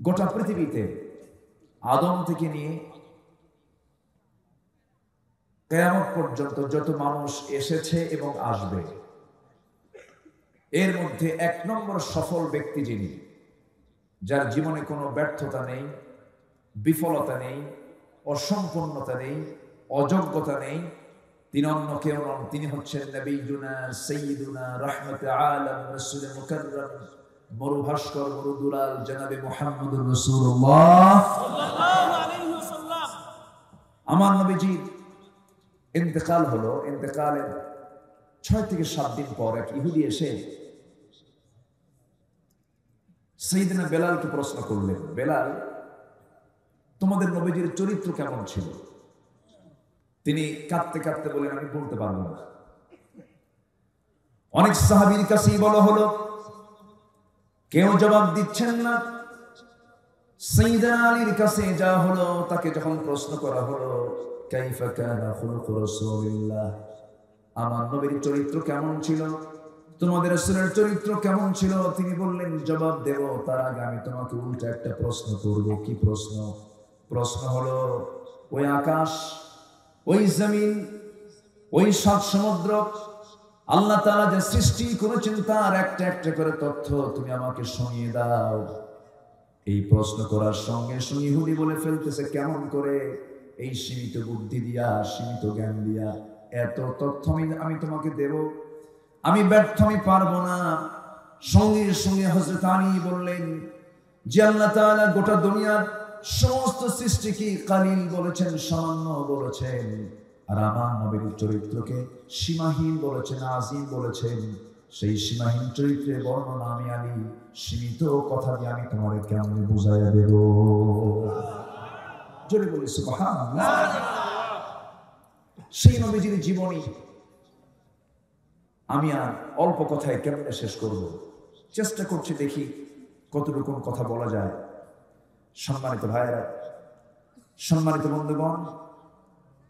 গোটা পৃথিবীতে আদম থেকে নিয়ে কিয়ামত পর্যন্ত যত মানুষ এসেছে এবং আসবে, এর মধ্যে 1 নম্বর সফল ব্যক্তি যিনি, যার জীবনে কোনো ব্যর্থতা নেই, বিফলতা নেই, অসম্পূর্ণতা নেই, অযোগ্যতা নেই, তিনি অন্য কেউ নন, তিনি হচ্ছেন নবিয়ুনা সাইয়্যিদুনা রাহমাতুল আলাম রাসূল মুকাররম মরুভাস্কর মরুদুলাল জনাবে মুহাম্মদুর রাসূলুল্লাহ সাল্লাল্লাহু আলাইহি ওয়াসাল্লাম। আমার নবীজি ইন্তেকাল হলো। ইন্তেকালের 6 থেকে 7 দিন পর এক ইহুদি এসে সাইয়েদনা বেলালকে প্রশ্ন করলেন, বেলাল, তোমাদের নবীজির চরিত্র কেমন ছিল? তিনি কাঁদতে কাঁদতে বলেন, আমি বলতে পারবো না। অনেক সাহাবীর কাছেই বলা হলো, কেউ জবাব দিচ্ছেন না। সাইয়েদনা আলীর কাছে যা হলো, তাকে যখন প্রশ্ন করা হলো, কাইফা কানা খুলুকু রাসূলিল্লাহ, আমার নবীর চরিত্র কেমন ছিল, তোমাদের রাসূলের চরিত্র কেমন ছিল, তিনি বললেন, জবাব দেব তার আগে আমি তোমাকে উল্টা একটা প্রশ্ন করব। কি প্রশ্ন? প্রশ্ন হলো, ওই আকাশ, ওই জমিন, ওই 7 সমুদ্র আল্লাহ তাআলা যে সৃষ্টি করেছেন তার একটা একটা করে তথ্য তুমি আমাকে শুনিয়ে দাও। এই প্রশ্ন করার সঙ্গে সঙ্গে ইহুদি বলে ফেলতেছে, কেমন করে? এই সীমিত বুদ্ধি দিয়া, সীমিত জ্ঞান দিয়া এত তথ্য আমি তোমাকে দেব? আমি ব্যর্থ, আমি পারবো না। সঙ্গে সঙ্গে হযরত আলী বললেন যে আল্লাহ তাআলা গোটা দুনিয়ার সমস্ত সৃষ্টিকে কালিল বলেছেন, সামান্য বলেছেন, আর আমার নবীর চরিত্রকে সীমাহীন বলেছেন, আজিম বলেছেন। সেই সীমাহীন চরিত্রের বর্ণনা আমি আলী সীমিত কথা দিয়ে আমি তোমাদের কেমনে বুঝাইয়া দেব? জোরে বলি সুবহানাল্লাহ। সেই নবীজির জীবনী আমি আর অল্প কথায় কেমনে শেষ করব, চেষ্টা করছি, দেখি কতটুকু কথা বলা যায়। সম্মানিত ভাইয়েরা, সম্মানিত বন্ধুগণ,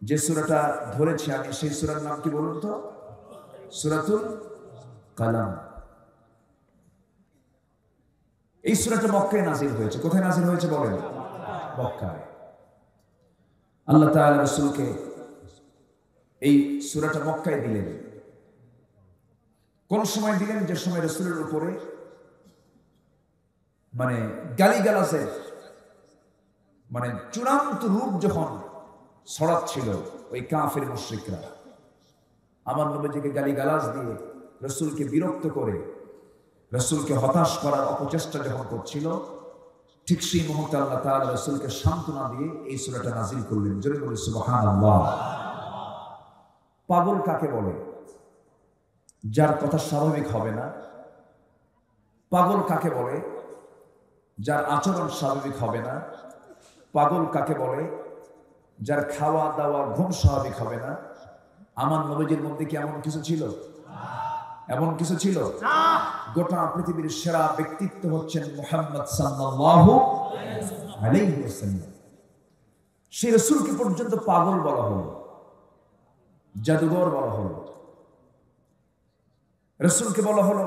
যে সূরাটা ধরেছি আমি, সেই সূরার নাম কি বলুন তো? সূরাতুল কালাম। এই সূরাটা মক্কায় নাযিল হয়েছে। কোথায় নাযিল হয়েছে বলেন? মক্কায়। আল্লাহ তাআলা রাসূলকে এই সূরাটা মক্কায় দিলেন। কোন সময় দিলেন? যে সময় রাসূলের উপরে গালিগালাজের চূড়ান্ত রূপ যখন ছড়াচ্ছিল ওই কাফের মুশরিকরা, আমার নবীজিকে গালিগালাজ দিয়ে রাসূলকে বিরক্ত করে, রাসূলকে হতাশ করার অপচেষ্টা যখন করছিল, ঠিক সেই মুহূর্তে আল্লাহ তাআলা রাসূলকে সান্ত্বনা দিয়ে এই সূরাটা নাযিল করলেন। জোরে বলি সুবহানাল্লাহ। পাগল কাকে বলে? যার কথা স্বাভাবিক হবে না। পাগল কাকে বলে? যার আচরণ স্বাভাবিক হবে না। পাগল কাকে বলে? যার খাওয়া দাওয়া ঘুম স্বাভাবিক হবে না। আমার নবীজির মধ্যে কি এমন কিছু ছিল? এমন কিছু ছিল না। গোটা পৃথিবীর সেরা ব্যক্তিত্ব হচ্ছেন মুহাম্মদ সাল্লাল্লাহু আলাইহি ওয়াসাল্লাম। সেই রাসূলকে পর্যন্ত পাগল বলা হলো, জাদুঘর বলা হলো। রাসূলকে বলা হলো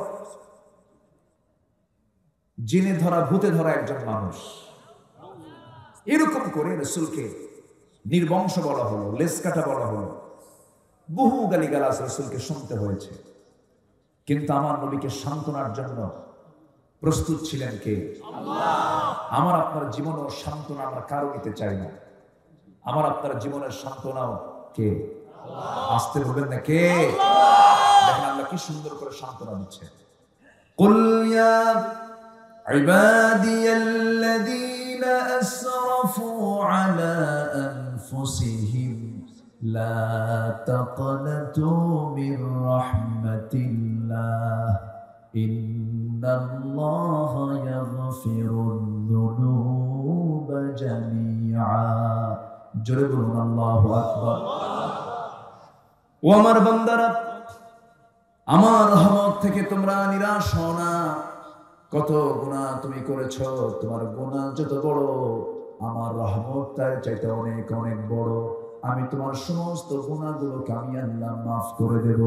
জিনে ধরা, ভূতে ধরা একজন মানুষ। এরকম করে রাসূলকে নির্বংশ বলা হলো, লেজ কাটা বলা হলো, বহু গালিগালাজ রাসূলকে শুনতে হয়েছে। কিন্তু আমার নবীকে সান্ত্বনার জন্য প্রস্তুত ছিলেন কে? আল্লাহ। আমার আপনার জীবনের সান্ত্বনা আমরা কারো নিতে চাই না। আমার আপনার জীবনের সান্ত্বনাও কে? আল্লাহ। আসতে বলবেন না কে? দেখেন আল্লাহ কি সুন্দর করে সান্ত্বনা দিচ্ছে। কুল ইয়া ইবাদিয়াল্লাযীনা আসরাফু আলা আনফুসিহিম লা তাকনাতু মির রাহমাতিল্লাহ ইন্নাল্লাহা ইয়াগফিরুয যুনুবা জামিআ। জোরে বলুন আল্লাহু আকবার। ও আমার বান্দারা, আমার রহমত থেকে তোমরা নিরাশ হও না। কত গুনাহ তুমি করেছো, তোমার গুনাহ যত বড়, আমার রহমত তার চাইতে অনেক অনেক বড়। আমি তোমার সমস্ত গুনাহগুলোকে আমি আল্লাহ মাফ করে দেব।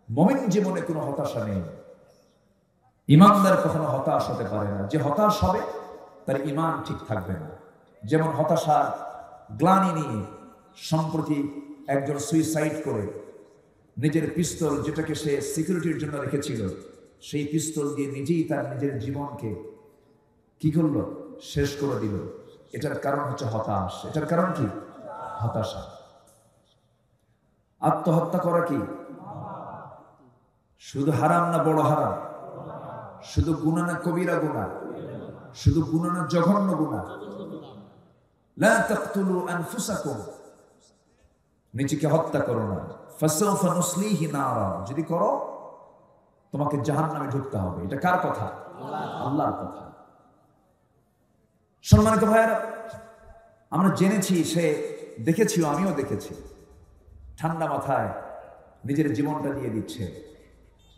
মুমিন জীবনে কোনো হতাশা নেই। ঈমানদার কখনো হতাশ হতে পারে না। যে হতাশ হবে তার ঈমান ঠিক থাকবে না। যেমন হতাশার গ্লানি নিয়ে সম্প্রতি একজন সুইসাইড করে নিজের পিস্তল, যেটাকে সে সিকিউরিটির জন্য রেখেছিল, সেই পিস্তল দিয়ে নিজেই তার নিজের জীবনকে কি করলো? শেষ করে দিল। এটার কারণ হচ্ছে হতাশ। এটার কারণ কি? হতাশা। আত্মহত্যা করা কি শুধু হারাম না বড় হারাম? শুধু গুনাহ না কবিরা গুনাহ? শুধু গুনাহ না জঘন্য গুনাহ? লা তাকতুলু আনফুসাকুম, নিজেকে হত্যা করো না। ফাসাউফা নুসলিহি নারা, যদি করো তোমাকে জাহান্নামে ঢুকতে হবে। এটা কার কথা? আল্লাহর কথা। সম্মানিত ভাইয়েরা, আমরা জেনেছি, সে দেখেছিল, আমিও দেখেছি, ঠান্ডা মাথায় নিজের জীবনটা দিয়ে দিচ্ছে।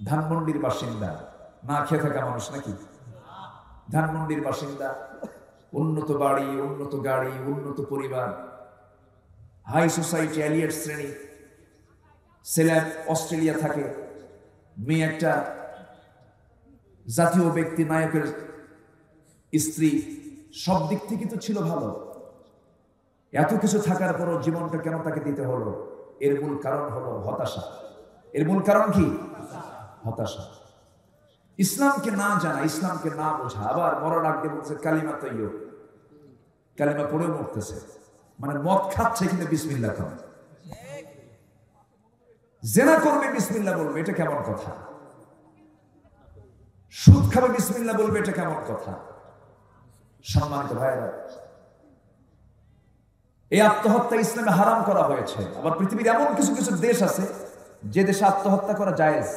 ধানমন্ডির বাসিন্দা, না খেয়ে থাকা মানুষ নাকি? ধানমন্ডির বাসিন্দা, উন্নত বাড়ি, উন্নত গাড়ি, উন্নত পরিবার, হাই সোসাইটি, এলিয়েট শ্রেণী, ছেলে অস্ট্রেলিয়া থাকে, মেয়ে একটা জাতীয় ব্যক্তি, নায়কের স্ত্রী, সব দিক থেকে তো ছিল ভালো। এত কিছু থাকার পরও জীবনটা কেন তাকে দিতে হলো? এর মূল কারণ হলো হতাশা। এর মূল কারণ কি? হতাশা। ইসলামকে না জানা, ইসলামকে না বোঝা, আবার মরার আগে বলছে কালিমা তৈয়ব, কালিমা পড়েও মরতেছে। মানে মদ খাচ্ছে কিন্তু বিসমিল্লাহ খাবে, জেনা করবে বিসমিল্লাহ বলবে, এটা কেমন কথা? সুদ খাবে বিসমিল্লাহ বলবে, এটা কেমন কথা? সম্মানিত ভাইরা, এই আত্মহত্যা ইসলামে হারাম করা হয়েছে। আবার পৃথিবীর এমন কিছু কিছু দেশ আছে যে দেশে আত্মহত্যা করা জায়েজ।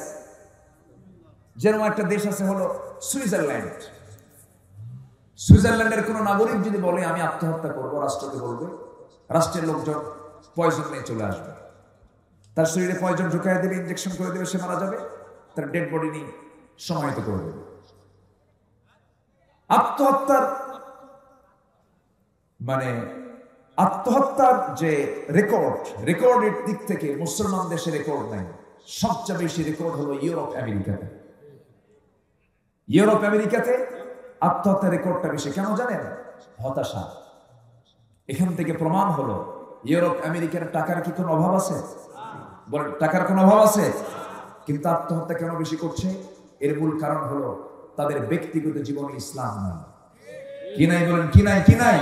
যেরকম একটা দেশ আছে হলো সুইজারল্যান্ড। সুইজারল্যান্ডের কোন নাগরিক যদি বলে আমি আত্মহত্যা করবো, রাষ্ট্রকে বলবে, রাষ্ট্রের লোকজন পয়জন নিয়ে চলে আসবে, তার শরীরে পয়জন ঢুকাই দেবে, ইনজেকশন করে দেবে, সে মারা যাবে, তার ডেড বডি নিয়ে সমাহিত করে দেবে। আত্মহত্যার যে রেকর্ডের দিক থেকে মুসলমান দেশে রেকর্ড নাই। সবচেয়ে বেশি রেকর্ড হলো ইউরোপ আমেরিকাতে। ইউরোপ আমেরিকাতে আত্মহত্যার রেকর্ডটা বেশি। কেন জানেন? হতাশা। এখান থেকে প্রমাণ হলো ইউরোপ আমেরিকার টাকার কি কোনো অভাব আছে? বলেন, টাকার কোনো অভাব আছে? কিন্তু আত্মহত্যা কেন বেশি করছে? এর মূল কারণ হলো তাদের ব্যক্তিগত জীবনে ইসলাম নাই। কি নাই? বলেন, কি নাই? কি নাই?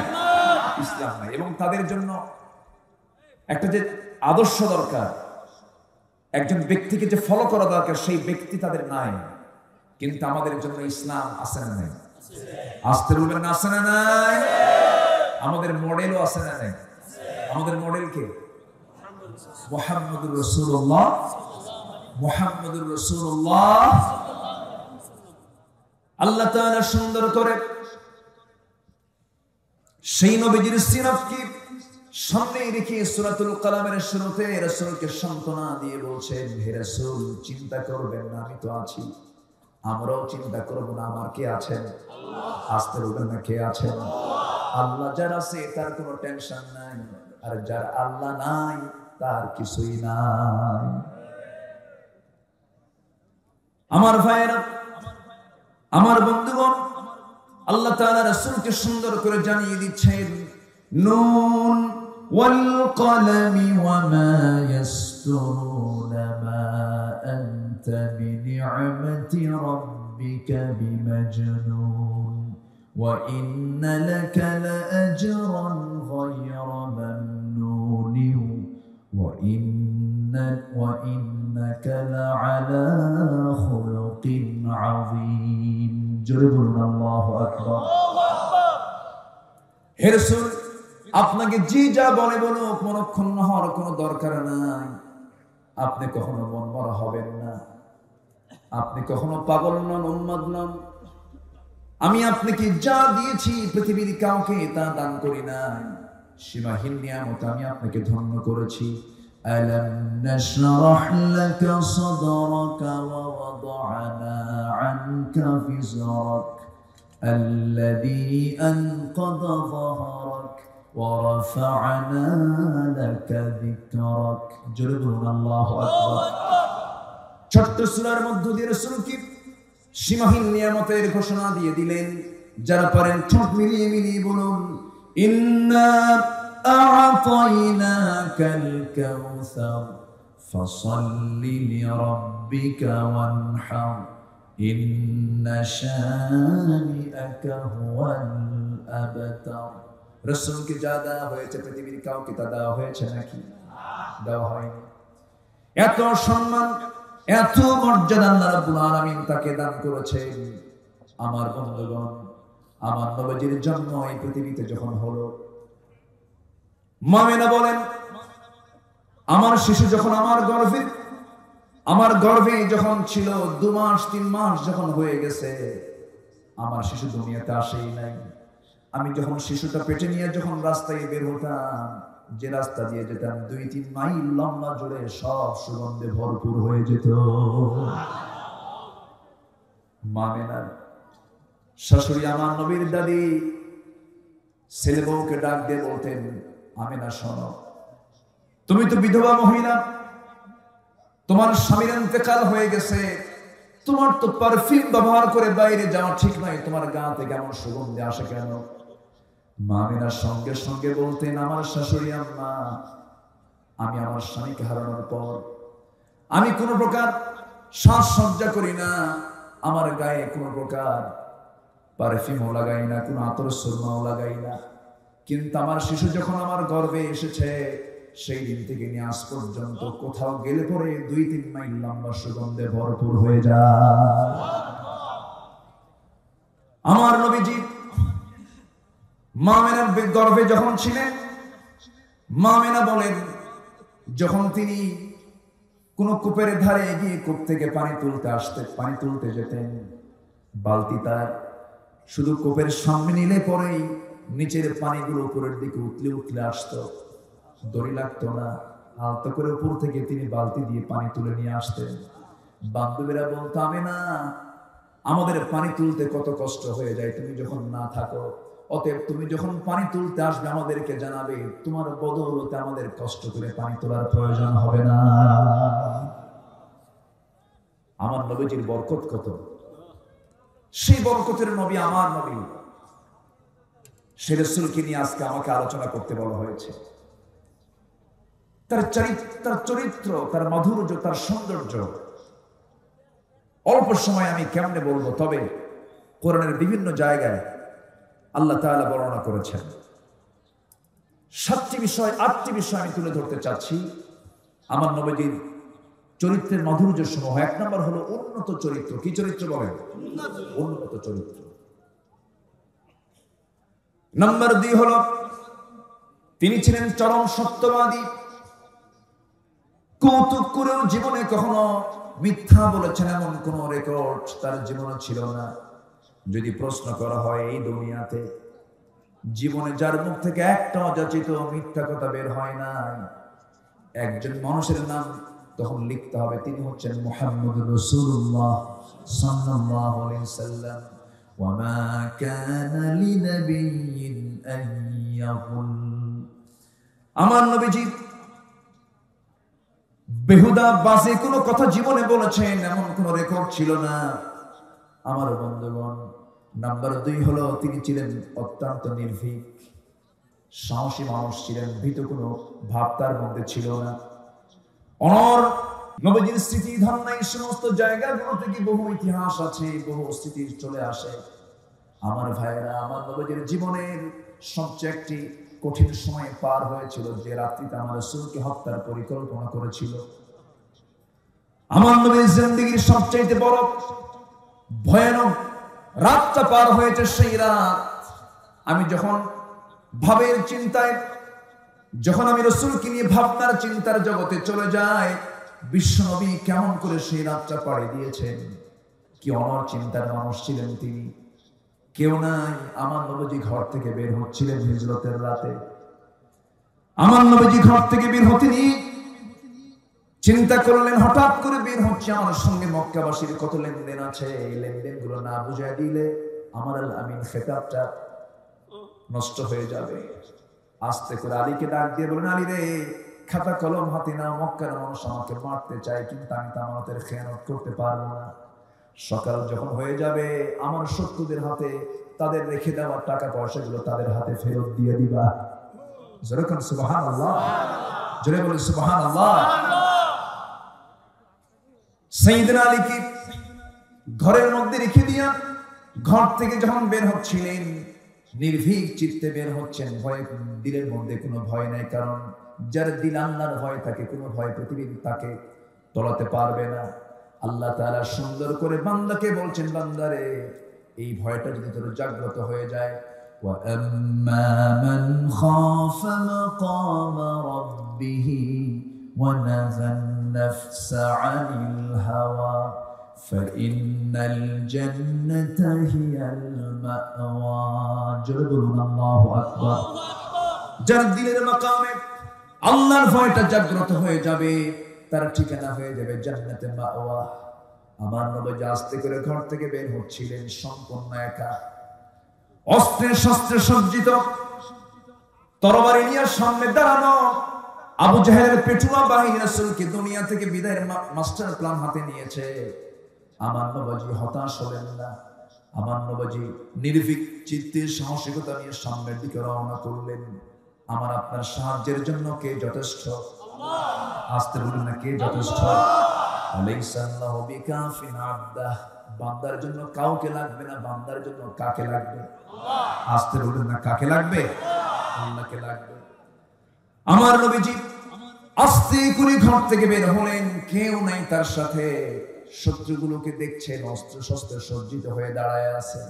ইসলাম নাই। এবং তাদের জন্য একটা যে আদর্শ দরকার, একজন ব্যক্তিকে যে ফলো করা দরকার, সেই ব্যক্তি তাদের নাই। কিন্তু আমাদের জন্য ইসলাম আছে না নাই? আসতে বলবেন না, আছে না নাই? আমাদের মডেলও আছে না নাই? আমাদের মডেল কে? মুহাম্মদুর রাসূলুল্লাহ। মুহাম্মদুর রাসূলুল্লাহ। আল্লাহ তাআলা সুন্দর করে সেই নবীজির সিরাতকে সামনে রেখে সূরাতুল কালামের শুরুতে রাসূলকে সান্ত্বনা দিয়ে বলছেন, হে রাসূল, চিন্তা করবেন না, আমি তো আছি। আমরাও চিন্তা করব না, আমার কে আছেন? আসতে বলবেন না, কে আছেন? আল্লাহ যার আছে তার কোনো টেনশন নাই, আর যার আল্লাহ নাই তার কিছুই নাই। আমার ভাইয়েরা, আমার বন্ধুগণ, আল্লাহ তাআলা রাসূলকে সুন্দর করে জানিয়ে দিচ্ছেন, নুন ওয়াল কলামি ওয়া মা ইয়াসতুরুনা মা আনতা বিনি'মাতি রাব্বিকা বিমাজনুন ওয়া ইন্না লাকা লাআজরান গায়রা মামনুন ওয়া ইন্নাকা লাআলা খুলুকিন আযীম। জোরে বলুন আল্লাহু আকবার। হে রাসূল, আপনাকে জি যা বলে বলুক, মনক্ষুণ্ণ হওয়ার কোনো দরকার নাই। আপনি কখনো মনমরা হবেন না, আপনি কখনো পাগল নন, উন্মাদ নন। আমি আপনাকে যা দিয়েছি পৃথিবীর কাউকে তা দান করি নাই। সীমাহীন নিয়ামত আমি আপনাকে ধন্য করেছি। আলাম নাশরাহ লাকা সাদরাকা ওয়া ওয়াদা'না আনকা ফিজরাক আল্লাযী আনকাযা যাহরাক ওয়া রাফা'না লাকা যিকরাক। জোরে বলুন আল্লাহু আকবার। ছোট্ট সূরার মধ্য দিয়ে রাসূল কি সীমাহীন নিয়ামতের ঘোষণা দিয়ে দিলেন। যারা পারেন ঠোঁট মিলিয়ে মিলিয়ে বলুন, ইন্না আ'তাইনাকাল কাউসার ফাসাল্লি লিরাব্বিকা ওয়ানহার ইন্না শানিআকা হুয়াল আবতার। রাসূলকে যা দেওয়া হয়েছে পৃথিবীর কাউকে তা দেওয়া হয়েছে নাকি? দেওয়া হয়নি। এত সম্মান, এত মর্যাদা আল্লাহ রাব্বুল আলামিন তাকে দান করেছেন। আমার বন্ধুগণ, আমার নবীজির জন্ম এই পৃথিবীতে যখন হলো, মা আমিনা বলেন, আমার শিশু যখন আমার গর্ভে যখন ছিল 2 মাস 3 মাস যখন হয়ে গেছে, আমার শিশু দুনিয়াতে আসেই নাই। আমি যখন শিশুটা পেটে নিয়ে যখন রাস্তায় বের হতাম, যে রাস্তা দিয়ে যেতাম 2-3 মাইল লম্বা জুড়ে সব সুগন্ধে ভরপুর হয়ে যেত। মা আমিনার শাশুড়ি আমার নবীর দাদি ছেলে বউকে ডাক দিয়ে বলতেন, আমিনা শোনো, তুমি তো বিধবা মহিলা, তোমার স্বামীর ইন্তেকাল হয়ে গেছে, তোমার তো পারফিউম ব্যবহার করে বাইরে যাওয়া ঠিক নয়, তোমার গা থেকে এমন সুগন্ধি আসে কেন? মা আমিনার সঙ্গে সঙ্গে বলতেন, আমার শাশুড়ি আম্মা, আমি আমার স্বামীকে হারানোর পর আমি কোনো প্রকার সাজসজ্জা করি না, আমার গায়ে কোনো প্রকার পারফিউমও লাগাই না, কোনো আতর সুরমাও লাগাই না, কিন্তু আমার শিশু যখন আমার গর্ভে এসেছে সেই দিন থেকে নিয়ে আজ পর্যন্ত কোথাও গেলে পরে 2-3 মাইল লম্বা সুগন্ধে ভরপুর হয়ে যায়। আমার নবীজি মা আমিনার গর্ভে যখন ছিলেন, মা আমিনা বলেন, যখন তিনি কোন কূপের ধারে গিয়ে কূপ থেকে পানি তুলতে যেতেন, বালতি তার শুধু কূপের সামনে নিলে পরেই নিচের পানিগুলো উপরের দিকে উতলে আসতো, দড়ি লাগতো না, আলতো করে উপর থেকে তিনি বালতি দিয়ে পানি তুলে নিয়ে আসতেন। বান্ধবীরা বলতো, আমিনা, আমাদের পানি তুলতে কত কষ্ট হয়ে যায় তুমি যখন না থাকো, অতএব তুমি যখন পানি তুলতে আসবে আমাদেরকে জানাবে, তোমার বদৌলতে আমাদের কষ্ট করে পানি তোলার প্রয়োজন হবে না। আমার নবীজির বরকত কত! সেই বরকতের নবী আমার নবী, সে রাসূলকে নিয়ে আজকে আমাকে আলোচনা করতে বলা হয়েছে। তার চরিত্র, তার মাধুর্য, তার সৌন্দর্য অল্প সময় আমি কেমনে বলবো, তবে কোরআনের বিভিন্ন জায়গায় আল্লাহ তাআলা বর্ণনা করেছেন। 8টি বিষয় আমি তুলে ধরতে চাচ্ছি আমার নবীজির চরিত্রের মাধুর্য সমূহ। 1 নম্বর হলো উন্নত চরিত্র। কি চরিত্র বলেন? উন্নত চরিত্র। নাম্বার 2 হলো তিনি ছিলেন চরম সত্যবাদী। কৌতুক করেও জীবনে কখনো মিথ্যা বলেছেন এমন কোন রেকর্ড তার জীবনে ছিল না। যদি প্রশ্ন করা হয় এই দুনিয়াতে জীবনে যার মুখ থেকে একটা অযাচিত মিথ্যা কথা বের হয় না, একজন মানুষের নাম তখন লিখতে হবে, তিনি হচ্ছেন মুহাম্মদুর রাসূলুল্লাহ সাল্লাল্লাহু আলাইহি সাল্লাম। ওয়া মা কানা লিনাবিয়্যিন আন ইয়াকুল। আমার নবীজি বেহুদা বাজে কোনো কথা জীবনে বলেছেন এমন কোন রেকর্ড ছিল না। আমার বন্ধুগণ, নাম্বার 2 হলো তিনি ছিলেন অত্যন্ত নির্ভীক, সাহসী মানুষ ছিলেন, ভীত কোনো ভাব তার মধ্যে ছিল না। অনর নবীজির স্মৃতি ধারণা এই সমস্ত জায়গাগুলো থেকে বহু ইতিহাস আছে, বহু স্মৃতি চলে আসে। আমার ভাইয়েরা, আমার নবীজির জীবনের সবচেয়ে একটি কঠিন সময় পার হয়েছিল, যে রাত্রিতে আমার রাসূলকে হত্যার পরিকল্পনা করেছিল। আমার নবীর জিন্দেগীর সবচেয়ে বড় ভয়ানক রাতটা পার হয়েছে সেই রাত। আমি যখন ভাবের চিন্তায়, যখন আমি রাসূলকে নিয়ে ভাবনার চিন্তার জগতে চলে যাই, বিশ্বনবী কেমন করে সেই রাতটা পাড়ি দিয়েছেন, কি অনর চিন্তার মানুষ ছিলেন তিনি। কেউ নাই, আমার নবীজি ঘর থেকে বের হচ্ছিলেন হিজরতের রাতে। আমার নবীজি ঘর থেকে বের হতেনি, চিন্তা করলেন হঠাৎ করে বের হচ্ছে, আমার সঙ্গে মক্কাবাসীর কত লেনদেন আছে, এই লেনদেন গুলো না বুঝাই দিলে আমার আল আমিন খেতাবটা নষ্ট হয়ে যাবে। আস্তে করে আলীকে ডাক দিয়ে বলেন, আলী রে, খাতা কলম হাতে নাও, মক্কার মানুষ আমাকে মারতে চায়, কিন্তু আমি তো আমাদের খেয়ানত করতে পারবো না। সকাল যখন হয়ে যাবে আমার শত্রুদের হাতে তাদের রেখে দেওয়া টাকা পয়সাগুলো তাদের হাতে ফেরত দিয়ে দিবা। জোরে কোন সুবহানাল্লাহ, জোরে বলি সুবহানাল্লাহ। সাইয়েদনা আলীকে ঘরের মধ্যে রেখে দিয়া ঘর থেকে যখন বের হচ্ছিলেন, নির্ভীক চিত্তে বের হচ্ছেন, ভয় দিলের মধ্যে কোনো ভয় নাই, কারণ যার দিল আল্লাহর ভয় থাকে কোনো ভয় পৃথিবীর তাকে তলাতে পারবে না। আল্লাহ তাআলা সুন্দর করে বান্দাকে বলছেন, বান্দারে এই ভয়টা যদি তোর জাগ্রত হয়ে যায়, ওয়া আম্মা মান খাফা মাকামা রাব্বিহি ওয়া নাযান নাফসা আনিল হাওয়া ফাইন্নাল জান্নাতা হিয়াল মাওয়া। জোরে বলুন আল্লাহু আকবার। যার দিলের মাকামে আল্লাহর ভয়টা জাগ্রত হয়ে যাবে তার ঠিকানা হয়ে যাবে জান্নাতে মাওয়া। আমার নবী আস্তে করে ঘর থেকে বের হচ্ছিলেন সম্পূর্ণ একা, অস্ত্রে শস্ত্রে সজ্জিত, তরবারি নিয়ে সামনে দাঁড়ানো। আবু জাহেলের পেটুয়া বাহিনী রাসূলকে দুনিয়া থেকে বিদায়ের মাস্টার প্ল্যান হাতে নিয়েছে। আমার নবী হতাশ হলেন না, আমার নবী নির্ভীক চিত্তে সাহসিকতা নিয়ে সামনের দিকে রওনা করলেন। আমার আপনার সাহায্যের জন্য কে যথেষ্ট? আস্তে বলুন না, কে যথেষ্ট? আলাইসাল্লাহু বিকাফিন আবদাহ। বান্দার জন্য কাউকে লাগবে না, বান্দার জন্য কাকে লাগবে? আস্তে বলুন না, কাকে লাগবে? আল্লাহকে লাগবে। আমার নবীজি আস্তে করে ঘর থেকে বের হলেন, কেউ নাই তার সাথে। শত্রুগুলোকে দেখছেন অস্ত্র শস্ত্রে সজ্জিত হয়ে দাঁড়ায় আছে।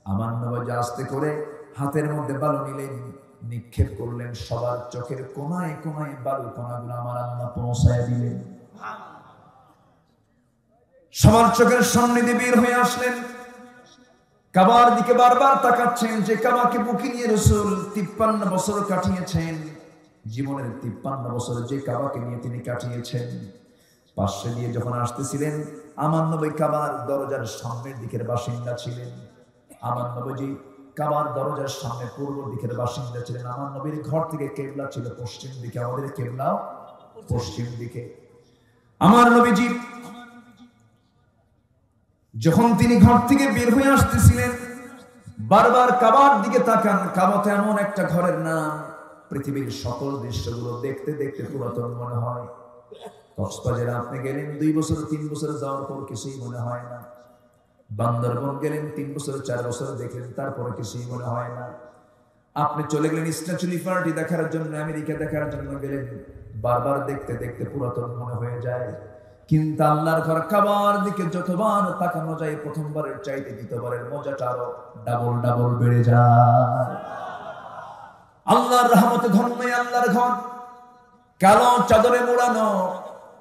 আমার নবী আস্তে করে হাতের মধ্যে বালু নিলেন, নিক্ষেপ করলেন। সবার চোখের কোনায় কোনায় বালু কণাগুলো আমার আল্লাহ পৌঁছায় দিলেন। সবার চোখের সামনে দিয়ে বের হয়ে আসলেন, কাবার দিকে বারবার তাকাচ্ছেন, যে কাবাকে বুকে নিয়ে রাসূল 53 বছর কাটিয়েছেন। জীবনের 53 বছর যে কাবাকে নিয়ে তিনি কাটিয়েছেন। পাশে দিয়ে যখন আসতেছিলেন, আমার নবী কাবার দরজার সামনের দিকের বাসিন্দা ছিলেন। আমার নবীজি কাবার দরজার সামনে পূর্ব দিকের বাসিন্দা ছিলেন। আমার নবীর ঘর থেকে কিবলা ছিল পশ্চিম দিকে, আমাদের কিবলা পশ্চিম দিকে। আমার নবীজি যখন তিনি ঘর থেকে বের হয়ে আসতেছিলেন, বারবার কাবার দিকে তাকান। কাবা তো এমন একটা ঘরের নাম, পৃথিবীর সকল দৃশ্যগুলো দেখতে দেখতে পুরাতন মনে হয়। কক্সবাজারে আপনি গেলেন 2 বছর 3 বছর যাওয়ার পর কিছুই মনে হয় না। বান্দরবন গেলেন 3 বছর 4 বছর দেখলেন, তারপরে কিছুই মনে হয় না। আপনি চলে গেলেন স্ট্যাচু পার্টি দেখার জন্য, আমেরিকা দেখার জন্য গেলেন, বারবার দেখতে দেখতে পুরাতন মনে হয়ে যায়। কিন্তু আল্লাহর ঘর কাবার দিকে যতবার তাকানো যায়, প্রথমবারের চাইতে দ্বিতীয়বারের মজাটা আরো ডাবল ডাবল বেড়ে যায়। আল্লাহর রহমতে ধন্য আল্লাহর ঘর, কালো চাদরে মোড়ানো।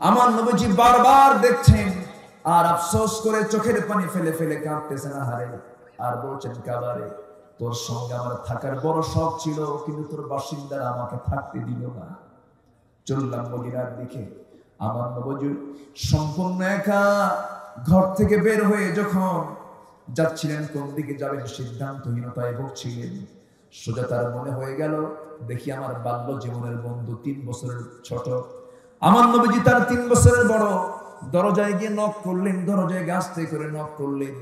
আমার নবীজি বারবার দেখছেন আর আফসোস করে চোখের পানি ফেলে ফেলে কাঁদতেছেন, আহারে। আর বলছেন, কাবারে তোর সঙ্গে আমার থাকার বড় শখ ছিল, কিন্তু তোর বাসিন্দারা আমাকে থাকতে দিল না। চললাম মদিনার দিকে। আমার নবী সম্পূর্ণ একা ঘর থেকে বের হয়ে যখন যাচ্ছিলেন, কোন দিকে যাবেন সিদ্ধান্তহীনতায় ভুগছিলেন। সোজা তার মনে হয়ে গেল, দেখি আমার বাল্য জীবনের বন্ধু 3 বছরের ছোট, আমার নবীজি তার 3 বছরের বড়। দরজায় গিয়ে নক করলেন, দরজায় আস্তে করে নক করলেন।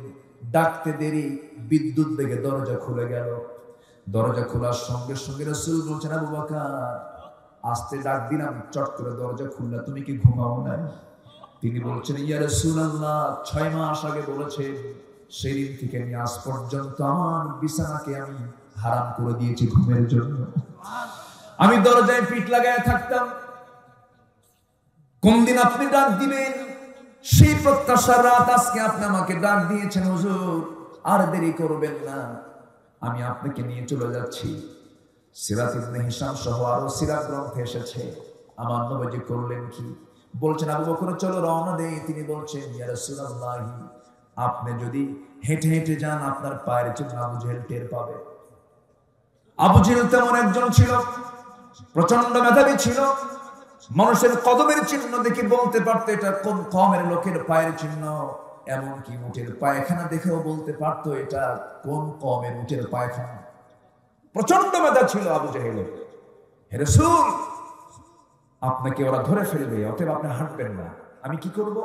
ডাকতে দেরি, বিদ্যুৎ বেগে দরজা খুলে গেল। দরজা খোলার সঙ্গে সঙ্গে রাসূল বলছেন, আবু বকর। আস্তে ডাক দিলাম, চট করে দরজা খুললা, তুমি কি ঘুমাও না? তিনি বলছেন, ইয়া রাসূলুল্লাহ, 6 মাস আগে বলেছেন, সেই দিন থেকে আমি আজ পর্যন্ত আমার বিছানাকে আমি হারাম করে দিয়েছি ঘুমের জন্য। আমি দরজায় পিঠ লাগায় থাকতাম, কোন দিন আপনি ডাক দিবেন সেই প্রত্যাশার রাত আজকে আপনি আমাকে ডাক দিয়েছেন। হুজুর, আর দেরি করবেন না, আমি আপনাকে নিয়ে চলে যাচ্ছি। সিরাত ইবনে হিশাম সহ আরো সিরাত গ্রন্থে এসেছে। আমার নবীজি করলেন কি? বলছেন, আবু বকর চলো রওনা দেই। তিনি বলছেন, ইয়া রাসূলুল্লাহ, আপনি যদি হেঁটে হেঁটে যান আপনার পায়ের চিহ্ন আবু জেহেল টের পাবে। আবু জেহেল তেমন একজন ছিল, প্রচন্ড মেধাবী ছিল। মানুষের কদমের চিহ্ন দেখে বলতে পারতো এটা কোন কওমের লোকের পায়ের চিহ্ন। এমনকি উটের পায়খানা দেখেও বলতে পারতো এটা কোন কওমের উটের পায়খানা। প্রচন্ড মেধা ছিল আবু জেহেলের। হে রাসূল, আপনাকে ওরা ধরে ফেলবে, অতএব আপনি হাঁটবেন না। আমি কি করব?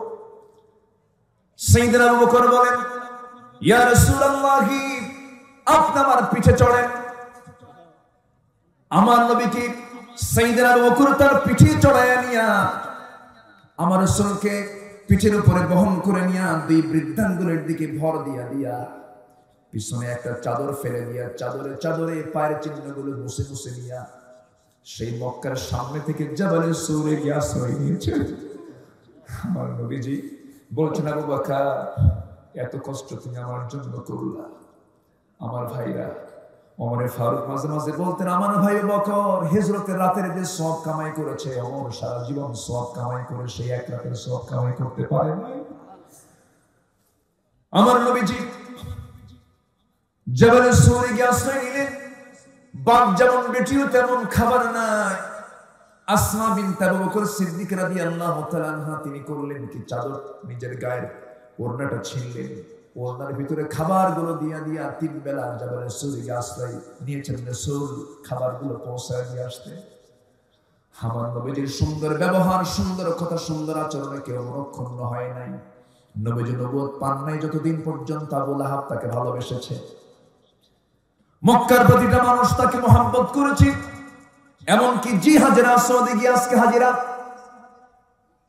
সাইয়েদনা আবু বকর বলেন, ইয়া রাসূলুল্লাহ, আপনি আমার পিঠে চড়েন। আমার নবীকে সাইয়েদনা আবু বকর তার পিঠে চড়াইয়া নিয়া আমার রাসূলকে পিঠের উপরে বহন করে নিয়া দুই বৃদ্ধাঙ্গুলের দিকে ভর দিয়া দিয়া পিছনে একটা চাদর ফেলে দিয়া চাদরে পায়ের চিহ্নগুলো মুছে মুছে নিয়া সেই মক্কার সামনে থেকে জাবালে সূরে গিয়ে আশ্রয় নিয়েছে। আমার নবীজি বলছেন, আবু বকর, এত কষ্ট তুমি আমার জন্য করলা। আমার ভাইরা ওমর ফারুক মাঝে মাঝে বলতেন, আমার ভাই বকর হিজরতের রাতের যে সওয়াব কামাই করেছে, ওমর সারা জীবন সওয়াব কামাই করে সেই এক রাতের সওয়াব কামাই করতে পারে না। আমার নবীজি জাবালে সূরে গিয়ে আশ্রয় নিলেন। বাপ যেমন বেটিও তেমন খাবার নাই। আসমা বিনতে আবু বকর সিদ্দিক রাদিয়াল্লাহু তাআলা আনহা তিনি করলেন কি, চাদর নিজের গায়ের ওড়নাটা ছিঁড়লেন, ওড়নার ভিতরে খাবারগুলো দিয়া দিয়া তিন বেলা জাবালে সূরে গিয়ে আশ্রয় নিয়েছেন রাসূল খাবারগুলো পৌঁছায় দিয়ে আসতে। আমার নবীজির সুন্দর ব্যবহার, সুন্দর কথা, সুন্দর আচরণে কেউ মনক্ষুণ্ণ হয় নাই। নবীজি নবুয়ত পান নাই যতদিন পর্যন্ত আবু লাহাব তাকে ভালোবেসেছে। মক্কার প্রতিটা মানুষ তাকে মহব্বত করেছে। এমনকি জি হাজেরা আসওয়াদে গিয়ে আজকে হাজেরা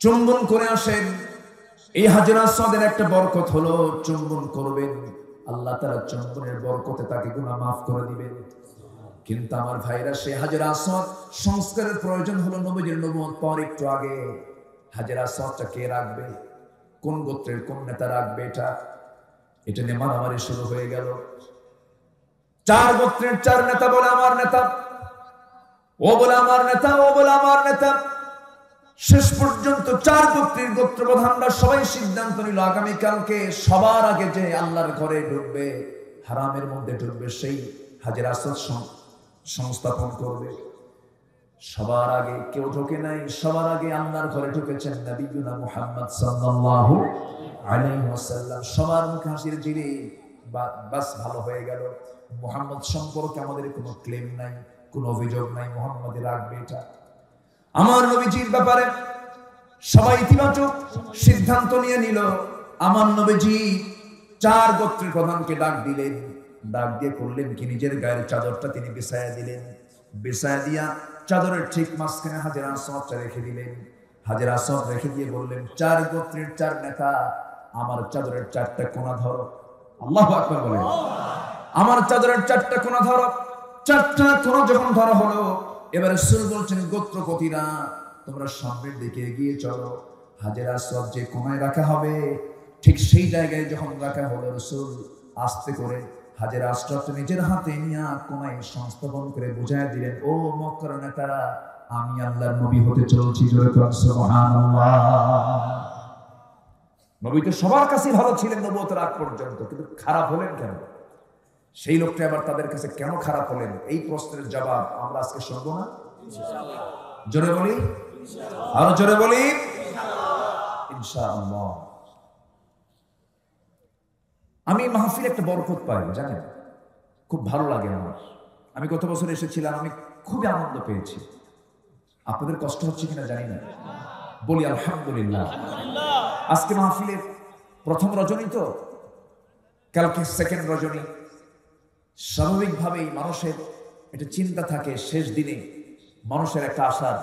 চুম্বন করে আসেন। এই হাজেরা আসওয়াদের একটা বরকত হলো, চুম্বন করবেন, আল্লাহ তাআলা চুম্বনের বরকতে তাকে গুনাহ মাফ করে দিবেন। কিন্তু আমার ভাইরা, সেই হাজেরা আসওয়াদ সংস্কারের প্রয়োজন হলো নবীজির নবুয়ত পাওয়ার একটু আগে। হাজেরা আসওয়াদটা কে রাখবে, কোন গোত্রের কোন নেতা রাখবে, এটা নিয়ে মারামারি শুরু হয়ে গেল। 4 গোত্রের 4 নেতা বলে আমার নেতা, ও বলে আমার নেতা, ও বলে আমার নেতা। শেষ পর্যন্ত 4 গোত্রের গোত্র প্রধানরা সবাই সিদ্ধান্ত নিল, আগামীকালকে সবার আগে যে আল্লাহর ঘরে ঢুকবে, হারামের মধ্যে ঢুকবে, সেই হাজেরা আসওয়াদ সংস্থাপন করবে। সবার আগে কেউ ঢোকে নাই, সবার আগে আল্লাহর ঘরে ঢুকেছেন নবিয়ুনা মুহাম্মদ সাল্লাল্লাহু আলাইহি ওয়াসাল্লাম। সবার মুখে হাসির জিরে, বাস ভালো হয়ে গেল। মুহাম্মদ সম্পর্কে আমাদের কোনো ক্লেম নাই, কোনো অভিযোগ নাই, মুহাম্মদই রাখবে এটা। আমার নবীজির ব্যাপারে সবাই ইতিবাচক সিদ্ধান্ত নিয়ে নিল। আমার নবীজি 4 গোত্রের প্রধানকে ডাক দিলেন, ডাক দিয়ে করলেন কি, নিজের গায়ের চাদরটা তিনি বিছায়া দিলেন। বিছায়া দিয়া চাদরের ঠিক মাঝখানে হাজেরা আসওয়াদটা রেখে দিলেন। হাজেরা আসওয়াদ রেখে দিয়ে বললেন, 4 গোত্রের 4 নেতা, আমার চাদরের 4টা কোণা ধরো। আল্লাহু আকবার বলেন। আমার চাদরের 4টা কোণা ধরো। 4টা কোণা যখন ধরা হলো, এবারে রাসূল বলছেন, গোত্রপতিরা তোমরা সামনের দিকে এগিয়ে চলো। হাজেরা আসওয়াদ যে কোণায় রাখা হবে ঠিক সেই জায়গায় যখন রাখা হলো, রাসূল আস্তে করে হাজেরা আসওয়াদটা নিজের হাতে নিয়ে কোণায় সংস্থাপন করে বুঝায় দিলেন, ও মক্কার নেতারা, আমি আল্লাহর নবী হতে চলছি। জোরে বলুন সুবহানাল্লাহ। নবী তো সবার কাছে ভালো ছিলেন নবুয়তের আগ পর্যন্ত, কিন্তু খারাপ হলেন কেন? সেই লোকটা আবার তাদের কাছে কেন খারাপ হলেন? এই প্রশ্নের জবাব আমরা আজকে শুনব না ইনশাআল্লাহ। জোরে বলি, আরো জোরে বলি ইনশাআল্লাহ। আমি মাহফিলে একটা বরকত পাই, জানেন, খুব ভালো লাগে আমার। আমি গত বছর এসেছিলাম, আমি খুবই আনন্দ পেয়েছি। আপনাদের কষ্ট হচ্ছে কিনা জানি না, বলি আলহামদুলিল্লাহ। আজকে মাহফিলের প্রথম রজনী তো, কালকে সেকেন্ড রজনী। স্বাভাবিকভাবেই মানুষের একটা চিন্তা থাকে, শেষ দিনে মানুষের একটা আশার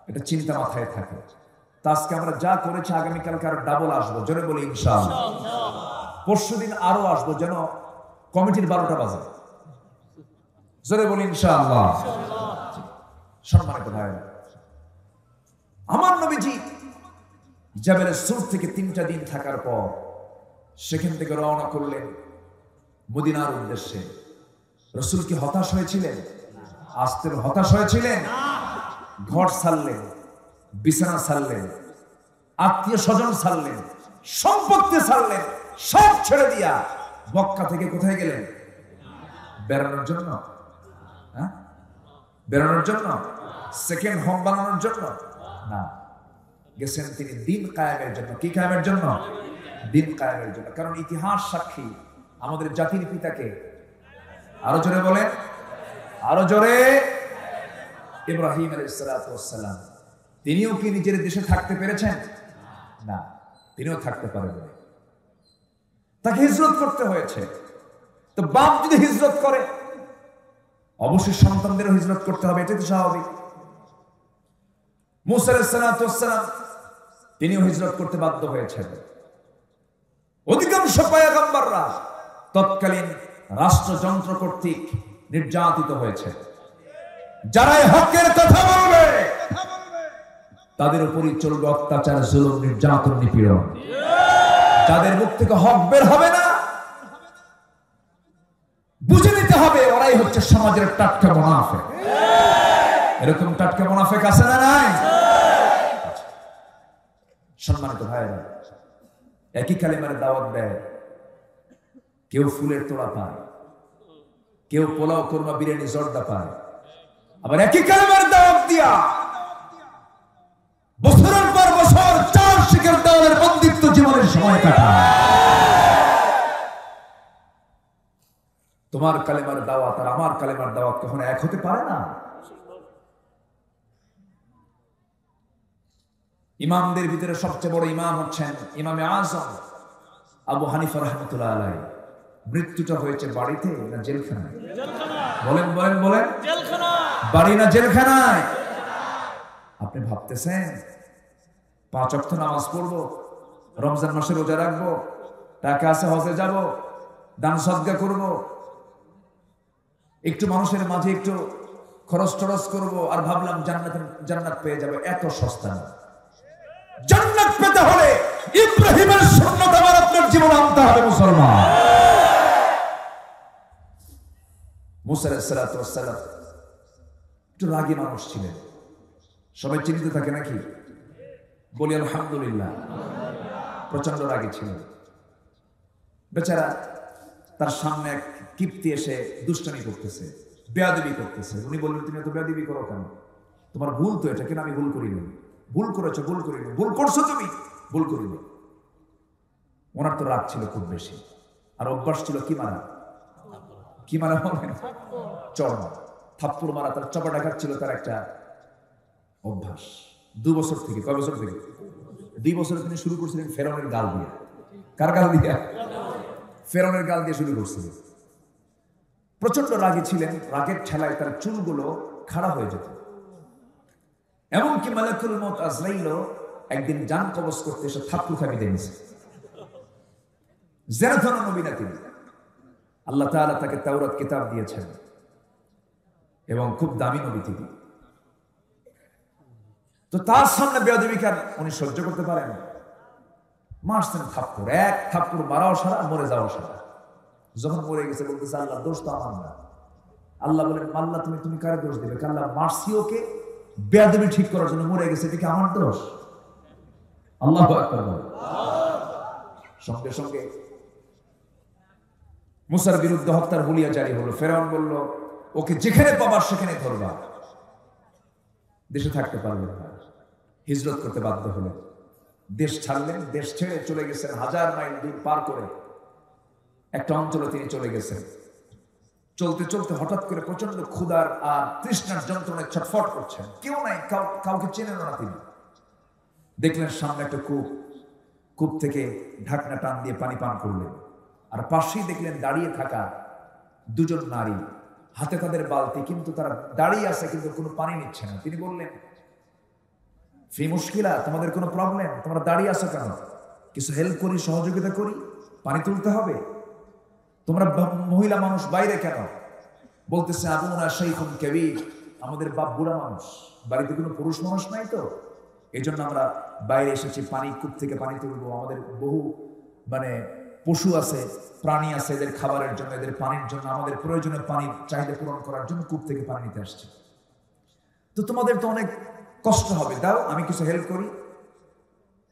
একটা চিন্তা মাথায় থাকে। তা আজকে আমরা যা করেছি, আগামীকালকে আরো ডাবল আসবো। জোরে বলি ইনশাআল্লাহ। পরশুদিন আরো আসবো, যেন কমিটির 12টা বাজে। জোরে বলি ইনশাআল্লাহ। সম্মানিত ভাই, আমার নবীজি জাবালে সূর থেকে 3টা দিন থাকার পর সেখান থেকে রওনা করলেন মদিনার উদ্দেশ্যে। রাসূল কি হতাশ হয়েছিলেন? আসতে হতাশ হয়েছিলেন? ঘর ছাড়লেন, বিছানা ছাড়লেন, আত্মীয় স্বজন ছাড়লেন, সম্পত্তি ছাড়লেন, সব ছেড়ে দিয়া মক্কা থেকে কোথায় গেলেন? বেড়ানোর জন্য? হ্যাঁ, বেড়ানোর জন্য, সেকেন্ড হোম বানানোর জন্য না, গেছেন তিনি দিন কায়েমের জন্য। কি কায়েমের জন্য? দিন কায়েমের জন্য। কারণ ইতিহাস সাক্ষী, আমাদের জাতির পিতাকে, আরো জোরে বলেন, আরো জোরে, ইব্রাহিম আলাইহিস সালাতু ওয়াস সালাম, তিনিও কি নিজের দেশে থাকতে পেরেছেন? না, তিনিও থাকতে পারেন না। তাকে হিজরত করতে হয়েছে। তো বাপ যদি হিজরত করে অবশ্যই সন্তানদেরও হিজরত করতে হবে, এটাই তো স্বাভাবিক। মুসা আলাইহিস সালাম তিনিও হিজরত করতে বাধ্য হয়েছেন। অধিকাংশ পয়গম্বররা তৎকালীন রাষ্ট্রযন্ত্র কর্তৃক নির্যাতিত হয়েছে। যারা হকের কথা বলবে তাদের উপরই চলবে অত্যাচার, জুলুম, নির্যাতন, নিপীড়ন। যাদের মুখ থেকে হক বের হবে না, বুঝে নিতে হবে ওরাই হচ্ছে সমাজের টাটকা মুনাফিক। এরকম টাটকা মুনাফিক আছে না নাই? সম্মানিত ভাইরা, একই কালিমার দাওয়াত দেয়, কেউ ফুলের তোড়া পায়, কেউ পোলাও, কোরমা, বিরিয়ানি, জর্দা পায়। আবার একই কালিমার দাওয়াত দিয়া বছরের পর বছর 4 শিখের দেওয়ালের বন্দিত্ব জীবনের সময় কাটায়। তোমার কালেমার দাওয়াত আর আমার কালেমার দাওয়াত কখনো এক হতে পারে না। ইমামদের ভিতরে সবচেয়ে বড় ইমাম হচ্ছেন ইমামে আযম আবু হানিফা রাহমাতুল্লাহ আলাইহি। মৃত্যুটা হয়েছে বাড়িতে না জেলখানায়? বলেন বলেন বলেন। বাড়ি না জেলখানায়? আপনি ভাবতেছেন 5 ওয়াক্ত নামাজ পড়বো, রমজান মাসে রোজা রাখবো, টাকা আছে হজে যাব, দান সদকা করব, একটু মানুষের মাঝে একটু খরচ টরচ করবো, আর ভাবলাম জান্নাত পেয়ে যাবে। এত সস্তা না। জান্নাত পেতে হলে ইব্রাহিমের সুন্নাত আমার আপনার জীবনে আনতে হবে মুসলমান। মুসা আলাইহিস সালাম একটু রাগী মানুষ ছিলেন। সবাই চিন্তিত থাকে নাকি? বলি আলহামদুলিল্লাহ। প্রচন্ড রাগী ছিলেন বেচারা। তার সামনে এক কিপ্তি এসে দুষ্টামি করতেছে, বেয়াদবি করতেছে। উনি বললেন, তুমি এত বেয়াদবি করো কেন? তোমার ভুল তো এটা, কেন? আমি ভুল করিনি। ভুল করেছো, ভুল করিনি। ভুল করছো তুমি, ভুল করিনি। ওনার তো রাগ ছিল খুব বেশি, আর অভ্যাস ছিল কি মারা, কি মারা হবে, চড়, থাপ্পড় মারা। তার চপা ডাকাত ছিল তার একটা অভ্যাস 2 বছর থেকে। কয় বছর থেকে? 2 বছরে তিনি শুরু করছিলেন ফেরাউনের গাল দিয়ে। কার গাল দিয়ে? ফেরাউনের গাল দিয়ে শুরু করছিলেন। প্রচন্ড রাগী ছিলেন। রাগের ঠেলায় তার চুলগুলো খাড়া হয়ে যেত। এমনকি মালাকুল মউত আজরাইলও একদিন জান কবজ করতে এসে থাপ্পড় খাবি দিয়েছে। জেনাথন নবী না তিনি। আল্লাহ তাআলা তাকে তাওরাত কিতাব দিয়েছেন এবং খুব দামি নবী তিনি। তো তার সামনে বেয়াদবিকার উনি সহ্য করতে পারেন। মারছেন থাপ্পড়, এক থাপ্পড় মারাও সারা, মরে যাওয়া সারা। যখন মরে গেছে বলতেছে, আল্লাহ দোষ তো আমার না। আল্লাহ বলেন, আল্লাহ তুমি কারে দোষ দেবে? আল্লাহ মারছি ওকে বেয়াদবি ঠিক করার জন্য, মরে গেছে, এটা কি আমার দোষ? আল্লাহু আকবার। সঙ্গে সঙ্গে মুসার বিরুদ্ধে হত্যার হুলিয়া জারি হলো। ফেরাউন বলল, ওকে যেখানে পাবার সেখানে ধরবা। দেশে থাকতে পারবেন না, হিজরত করতে বাধ্য হলেন। দেশ ছাড়লেন। দেশ ছেড়ে চলে গেছেন 1000 মাইল দূর পার করে একটা অঞ্চলে তিনি চলে গেছেন। চলতে চলতে হঠাৎ করে প্রচন্ড ক্ষুধার আর তৃষ্ণার যন্ত্রণায় ছটফট করছেন। কেউ নাই, কাউকে চেনেন না তিনি। দেখলেন সামনে একটা কূপ, কূপ থেকে ঢাকনা টান দিয়ে পানি পান করলেন। আর পাশেই দেখলেন দাঁড়িয়ে থাকা 2 জন নারী, হাতে তাদের বালতি, কিন্তু তারা দাঁড়িয়ে আছে কিন্তু কোনো পানি নিচ্ছে না। তিনি বললেন, ফি মুশকিলা, তোমাদের কোনো প্রবলেম? তোমরা দাঁড়িয়ে আছো কেন? কিছু হেল্প করি, সহযোগিতা করি, পানি তুলতে হবে। তোমরা মহিলা মানুষ বাইরে কেন? বলতেছে, আবুনা শাইখুন কাবীর, আমাদের বাপ বুড়া মানুষ, বাড়িতে কোনো পুরুষ মানুষ নাই, তো এই জন্য আমরা বাইরে এসেছি পানি, কূপ থেকে পানি তুলবো। আমাদের বহু পশু আছে, প্রাণী আছে, এদের খাবারের জন্য, এদের পানির জন্য, আমাদের প্রয়োজনীয় পানির চাহিদা পূরণ করার জন্য কূপ থেকে পানি নিতে আসছে। তো তোমাদের তো অনেক কষ্ট হবে, দাও আমি কিছু হেল্প করি।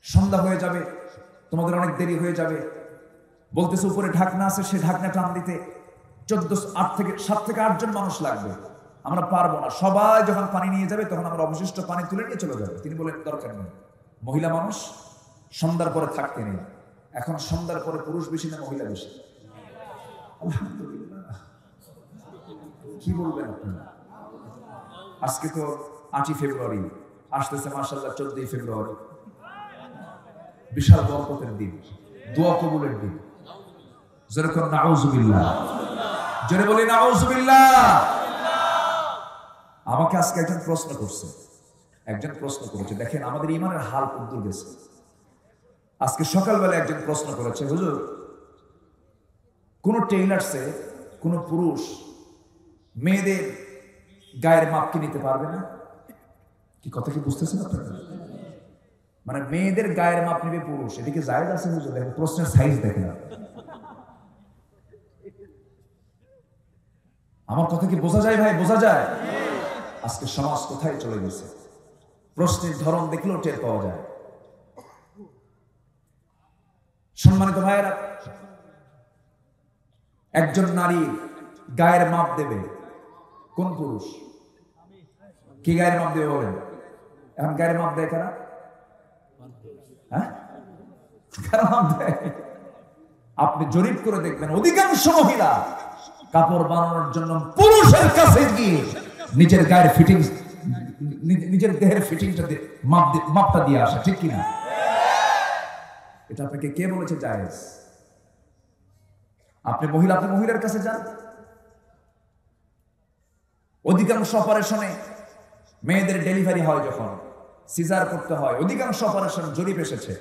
সন্ধ্যা হয়ে যাবে, তোমাদের অনেক দেরি হয়ে যাবে। বলতেছে উপরে ঢাকনা আছে, সে ঢাকনা টান দিতে 7 থেকে 8 জন মানুষ লাগবে। আমরা পারবো না। সবাই যখন পানি নিয়ে যাবে তখন আমরা অবশিষ্ট পানি তুলে নিয়ে চলে যাবো। তিনি বলেন, দরকার নেই, মহিলা মানুষ সন্ধ্যার পরে থাকতে নেই। এখন সন্ধ্যার পরে পুরুষ বেশি না মহিলা বেশি? আলহামদুলিল্লাহ। কি বলবেন আপনারা? আজকে তো 8 ফেব্রুয়ারি, আসতেছে মাশাআল্লাহ 14 ফেব্রুয়ারি। বিশাল বরকতের দিন, দোয়া কবুলের দিন। যেরকম নাউজুবিল্লাহ, জোরে বলি নাউজুবিল্লাহ। আমাকে আজকে একজন প্রশ্ন করেছে, দেখেন আমাদের ইমানের হাল কদ্দুর গেছে। আজকে সকালবেলা একজন প্রশ্ন করেছে, হুজুর কোন টেইলার্সে কোন পুরুষ মেয়েদের গায়ের মাপ কি নিতে পারবে না? কি কথা কি বুঝতেছেন আপনারা? মানে মেয়েদের গায়ের মাপ নেবে পুরুষ, এদিকে জায়েজ আছে হুজুর? দেখেন প্রশ্নের সাইজ দেখেন। আমার কথা কি বোঝা যায় ভাই? বোঝা যায়? আজকে সমাজ কোথায় চলে গেছে, প্রশ্নের ধরন দেখলেও টের পাওয়া যায়। সম্মানিত ভাইয়েরা, একজন নারী গায়ের মাপ দেবে কোন পুরুষ? কি গায়ের মাপ দেবে বলেন? এখন গায়ের মাপ দেয় কারা? হ্যাঁ, কারা মাপ দেয়? আপনি জরিপ করে দেখবেন অধিকাংশ মহিলা কাপড় বানানোর জন্য পুরুষের কাছে গিয়ে নিজের গায়ের ফিটিংস, নিজের দেহের ফিটিংসটা মাপটা দিয়ে আসে, ঠিক কিনা? এটা আপনাকে কে বলেছে জায়েজ? আপনি মহিলার কাছে যান। অধিকাংশ অপারেশনে মেয়েদের ডেলিভারি হয়, যখন সিজার করতে হয়, অধিকাংশ অপারেশন জরিপ এসেছে,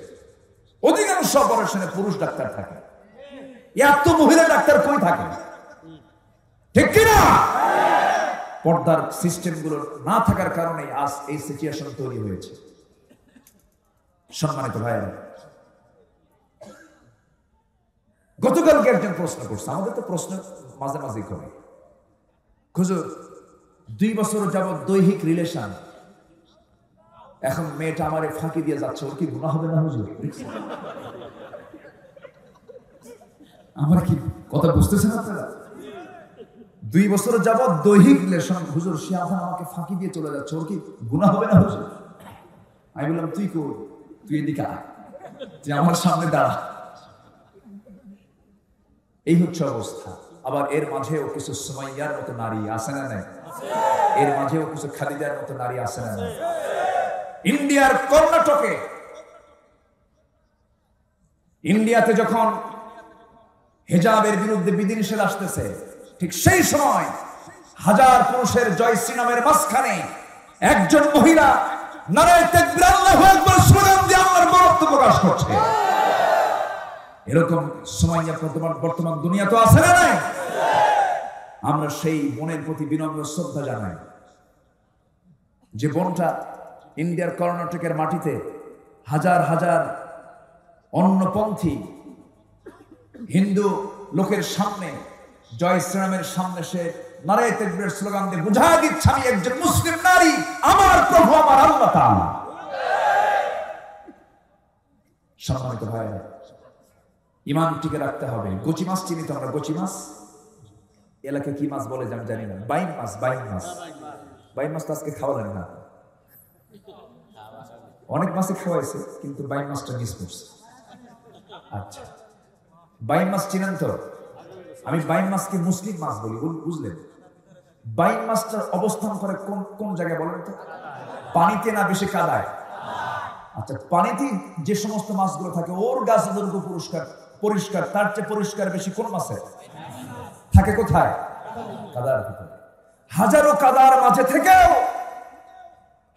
অধিকাংশ অপারেশনে পুরুষ ডাক্তার থাকে। এত মহিলা ডাক্তার কই থাকে? ঠিক কিনা? পর্দার সিস্টেম গুলো না থাকার কারণে আজ এই সিচুয়েশন তৈরি হয়েছে। সম্মানিত ভাইয়েরা, গতকালকে একজন প্রশ্ন করছে, আমাদের তো প্রশ্ন মাঝে মাঝে করে, হুজুর 2 বছর যাবত দৈহিক রিলেশন, এখন মেয়েটা আমারে ফাঁকি দিয়ে যাচ্ছে, ওর কি গুনাহ হবে না হুজুর? আমার কি কথা বুঝতেছেন আপনারা? 2 বছর যাবত দৈহিক রিলেশন, হুজুর সে এখন আমাকে ফাঁকি দিয়ে চলে যাচ্ছে, ওর কি গুনাহ হবে না হুজুর? আমি বললাম তুই এদিকে আয়, তুই আমার সামনে দাঁড়া। এই হচ্ছে অবস্থা। আবার এর মাঝেও কিছু সুমাইয়ার মতো নারী আছে না নাই? এর মাঝেও কিছু খাদিজার মতো নারী আছে না নাই? ইন্ডিয়ার কর্ণাটকে, ইন্ডিয়াতে যখন হিজাবের বিরুদ্ধে বিধিনিষেধ আসতেছে, ঠিক সেই সময় হাজার পুরুষের জয় শ্রীরামের মাঝখানে একজন মহিলা নারায়ে তাকবীর আল্লাহু আকবার স্লোগান দিয়ে আল্লাহর বরত্ব প্রকাশ করছে। এরকম সুমাইয়া বর্তমান দুনিয়া তো আছে না নাই? আমরা সেই বোনের প্রতি বিনম্র শ্রদ্ধা জানাই, যে বোনটা ইন্ডিয়ার কর্ণাটকের মাটিতে হাজার হাজার অন্যপন্থী হিন্দু লোকের সামনে, জয় শ্রীরামের সামনে সে নারায়ে তাকবীরের স্লোগান দিয়ে বুঝায় দিচ্ছে, আমি একজন মুসলিম নারী, আমার প্রভু আমার আল্লাহ তাআলা। সম্মানিত ভাইরা, ইমান টিকে রাখতে হবে। গোচি মাছ চিনি তো আমরা? গোচি মাছ এলাকায় কি মাছ বলে আমি জানি না। বাইন মাছ তো আজকে খাওয়ালেন না। অনেক মাছই খাওয়াইছে, কিন্তু বাইন মাছটা মিস করছে। আচ্ছা, বাইন মাছ চিনেন তো? আমি বাইন মাছকে মুসলিম মাছ বলি, বুঝলেন? বাইন মাছটার অবস্থান করে কোন জায়গায় বলেন তো? পানিতে না বেশি কাদায়? আচ্ছা, পানিতে যে সমস্ত মাছগুলো থাকে ওর গাছ দৈর্ঘ্য পরিষ্কার, তার চেয়ে পরিষ্কার বেশি কোন মাছে থাকে? কোথায়? কাদার ভিতরে। হাজারো কাদার মাঝে থেকেও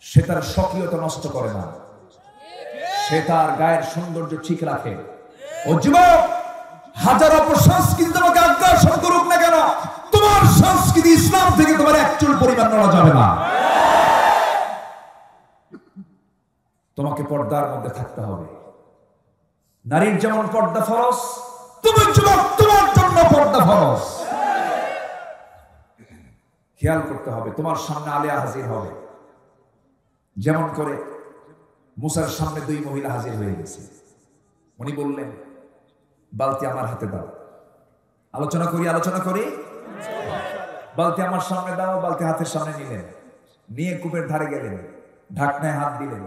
সে তার স্বকীয়তা নষ্ট করে না, সে তার গায়ের সৌন্দর্য ঠিক রাখে। ও যুবক, হাজার অপসংস্কৃতি তোমাকে আগ্রাসন করুক না কেন, তোমার সংস্কৃতি ইসলাম থেকে তোমার এক চুল পরিমাণ নড়া যাবে না। তোমাকে পর্দার মধ্যে থাকতে হবে। নারীর যেমন পর্দা ফরজ, তুমি যুবক তোমার জন্য পর্দা ফরজ। খেয়াল করতে হবে, তোমার সামনে আলেয়া হাজির হবে, যেমন করে মুসার সামনে 2 মহিলা হাজির হয়ে গেছে। উনি বললেন, বালতি আমার হাতে দাও। আলোচনা করি, বালতি আমার সামনে দাও। বালতি হাতের সামনে নিলেন, নিয়ে কূপের ধারে গেলেন, ঢাকনায় হাত দিলেন,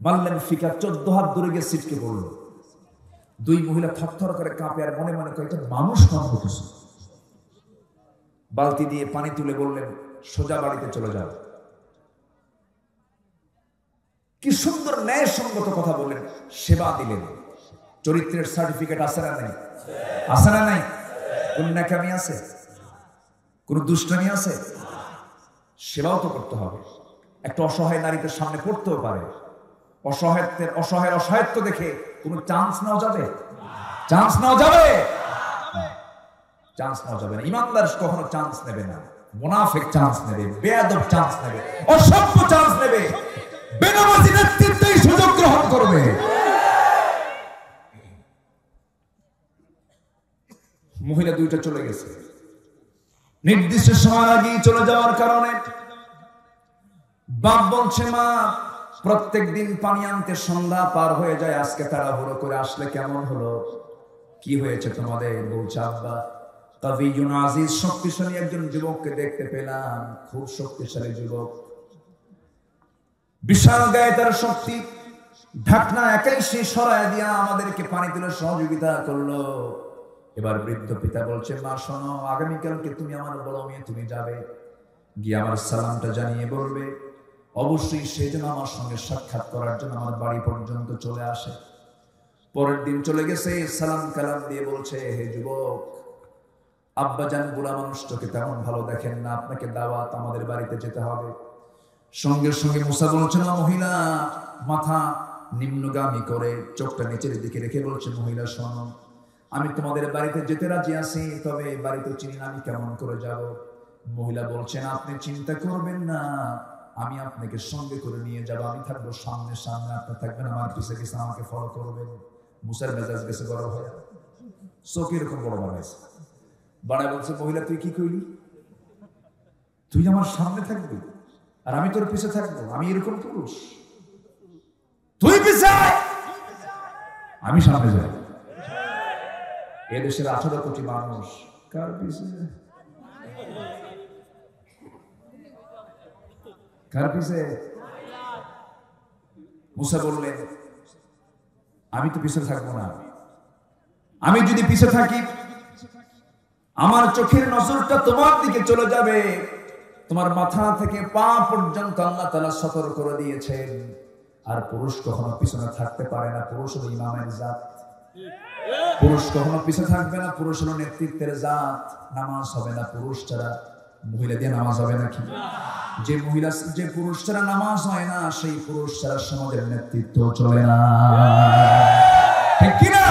মারলেন ফিকা, 14 হাত দূরে গিয়ে ছিটকে পড়ল। 2 মহিলা থরথর করে কাঁপে আর মনে মনে করে এটা মানুষ নয় কিছু। বালতি দিয়ে পানি তুলে বললেন, সোজা বাড়িতে চলে যাও। কি সুন্দর ন্যায়সঙ্গত কথা বললেন, সেবা দিলেন। চরিত্রের সার্টিফিকেট আছে না নাই? আছে না নাই? কোন নাকামি আছে? কোন দুষ্টামি আছে? সেবাও তো করতে হবে। একটা অসহায় নারীদের সামনে পড়তেও পারে, অসহায়ের অসহায়ত্ব দেখে কোন চান্স নেওয়া যাবে? চান্স নেওয়া যাবে? চান্স নেওয়া যাবে না। ইমানদার কখনো চান্স নেবে না, মুনাফিক চান্স নেবে, বেয়াদব চান্স নেবে, অসভ্য চান্স নেবে, বেনামাজি নেতৃত্বেই সুযোগ গ্রহণ করবে। মহিলা দুইটা চলে গেছে, নির্দিষ্ট সময় আগেই চলে যাওয়ার কারণে বাপ বলছে, মা প্রত্যেক দিন পানি আনতে সন্ধ্যা পার হয়ে যায়, আজকে তাড়াহুড়ো করে আসলে কেমন হলো? কি হয়েছে তোমাদের? বলছে, আব্বা তাবিয়ুন আজিজ, শক্তিশালী একজন যুবককে দেখতে পেলাম, খুব শক্তিশালী যুবক, বিশাল গায়ে তার শক্তি, ঢাকনা একাই সে সরায় দিয়া আমাদেরকে পানি তুলে সহযোগিতা করলো। এবার বৃদ্ধ পিতা বলছে, মা শোনো, আগামীকালকে তুমি আমার বড় মেয়ে, তুমি যাবে, গিয়ে আমার সালামটা জানিয়ে বলবে অবশ্যই সে যেন আমার সঙ্গে সাক্ষাৎ করার জন্য আমার বাড়ি পর্যন্ত চলে আসে। পরের দিন চলে গেছে, সালাম কালাম দিয়ে বলছে, হে যুবক, আব্বাজান বুড়া মানুষটাকে তেমন ভালো দেখেন না, আপনাকে দাওয়াত, আমাদের বাড়িতে যেতে হবে। সঙ্গে সঙ্গে মুসা বলছে না, মহিলা মাথা নিম্নগামী করে চোখটা নিচের দিকে রেখে বলছে, মহিলা শোনো, আমি তোমাদের বাড়িতে যেতে রাজি আছি, তবে বাড়িতে চিনি না, আমি কেমন করে যাব? মহিলা বলছেন, আপনি চিন্তা করবেন না, আমি আপনাকে সঙ্গে করে নিয়ে যাব, আমি থাকবো সামনে সামনে, আপনি থাকবেন আমার পিছে পিছে, আমাকে ফলো করবেন। মুসার মেজাজ গেছে বড় হয়ে, চোখ এরকম বড় বানাইছে, বাড়ায় বলছে, মহিলা তুই কি কইলি? তুই আমার সামনে থাকবি আর আমি তোর পিছে থাকবো? আমি এরকম পুরুষ? তুই পিছে, আমি সামনে যাই। এদেশের 18 কোটি মানুষ কার পিছে? কার পিছে? মুসা বললেন, আমি তো পিছে থাকবো না, আমি যদি পিছে থাকি আমার চোখের নজরটা তোমার দিকে চলে যাবে, তোমার মাথা থেকে পা পর্যন্ত আল্লাহ তাআলা সতর্ক করে দিয়েছেন। আর পুরুষ কখনো পিছনে থাকতে পারে না, পুরুষ হলো ইমামের জাত, পুরুষ কখনো পিছে থাকবে না, পুরুষ হলো নেতৃত্বের জাত। নামাজ হবে না পুরুষ ছাড়া, মহিলা দিয়ে নামাজ হবে নাকি? যে পুরুষ ছাড়া নামাজ হয় না, সেই পুরুষ ছাড়া সমাজের নেতৃত্ব চলে না, ঠিক কিনা?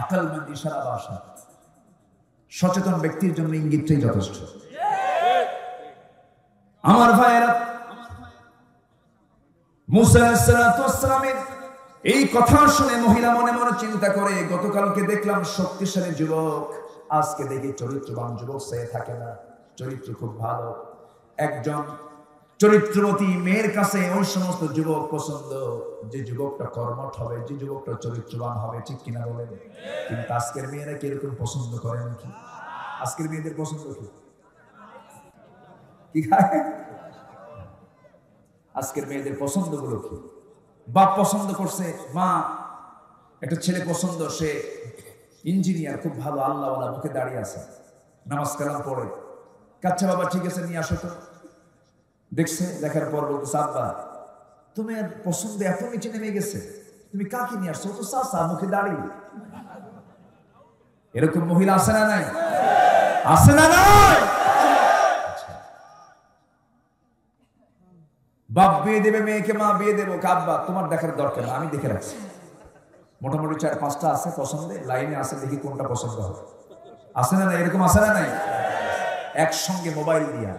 আকলমন্দ ইশারা ভাষা, সচেতন ব্যক্তির জন্য ইঙ্গিতটাই যথেষ্ট। আমার ভাইয়েরা, মুসা আলাইহিস সালাতু ওয়াস সালামের এই কথা শুনে মহিলা মনে মনে চিন্তা করে, গতকালকে দেখলাম শক্তিশালী যুবক, আজকে দেখি চরিত্রবান যুবক সে থাকে না, চরিত্র খুব ভালো। একজন চরিত্রবতী মেয়ের কাছে ওই সমস্ত যুবক পছন্দ, যে যুবকটা কর্মঠ হবে, যে যুবকটা চরিত্রবান হবে, ঠিক কিনা বলেন? কিন্তু আজকের মেয়েরা কিরকম পছন্দ করে নাকি? আজকের মেয়েদের পছন্দ কি খায়? আজকের মেয়েদের পছন্দ গুলো কি? বাপ পছন্দ করছে, মা একটা ছেলে পছন্দ, সে ইঞ্জিনিয়ার, খুব ভালো, আল্লাহওয়ালা, মুখে দাঁড়িয়ে আছে, নামাজ কালাম পড়ে। কাচ্চা বাবা ঠিক আছে, নিয়ে আসো তো। দেখছে, দেখার পর বলতেছে, আব্বা তোমার পছন্দ এত নিচে নেমে গেছে, তুমি কাকে নিয়ে আসছো? তো চাচা, মুখে দাঁড়িয়ে। এরকম মহিলা আছে না নাই? আছে না নাই? বাপ বিয়ে দেবে মেয়েকে, মা বিয়ে দেবো, আব্বা তোমার দেখার দরকার না, আমি দেখে রাখছি, মোটামুটি 4-5টা আছে পছন্দে, লাইনে আছে, দেখি কোনটা পছন্দ হবে। আছে না নাই? এরকম আছে না নাই? একসঙ্গে মোবাইল দিয়া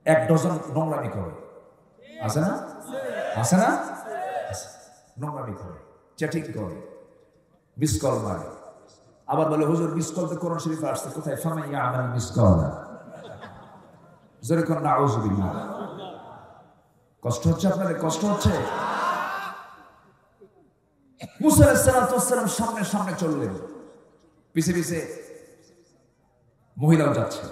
1 ডজন নোংরামি করে, আছে না? আছে না? নোংরামি করে, চ্যাটিং করে, মিস কল মারে, আবার বলে হুজুর মিস কল তো কোরআন শরীফে আসছে, কোথায়? ফামান ইয়ামাল মিস কল, জোরে কোন নাউযুবিল্লাহ। কষ্ট হচ্ছে আপনাদের? কষ্ট হচ্ছে? মুসা আলাইহিস সালাতু ওয়াস সালাম সামনে সামনে চললেন, পিছে পিছে মহিলাও যাচ্ছে।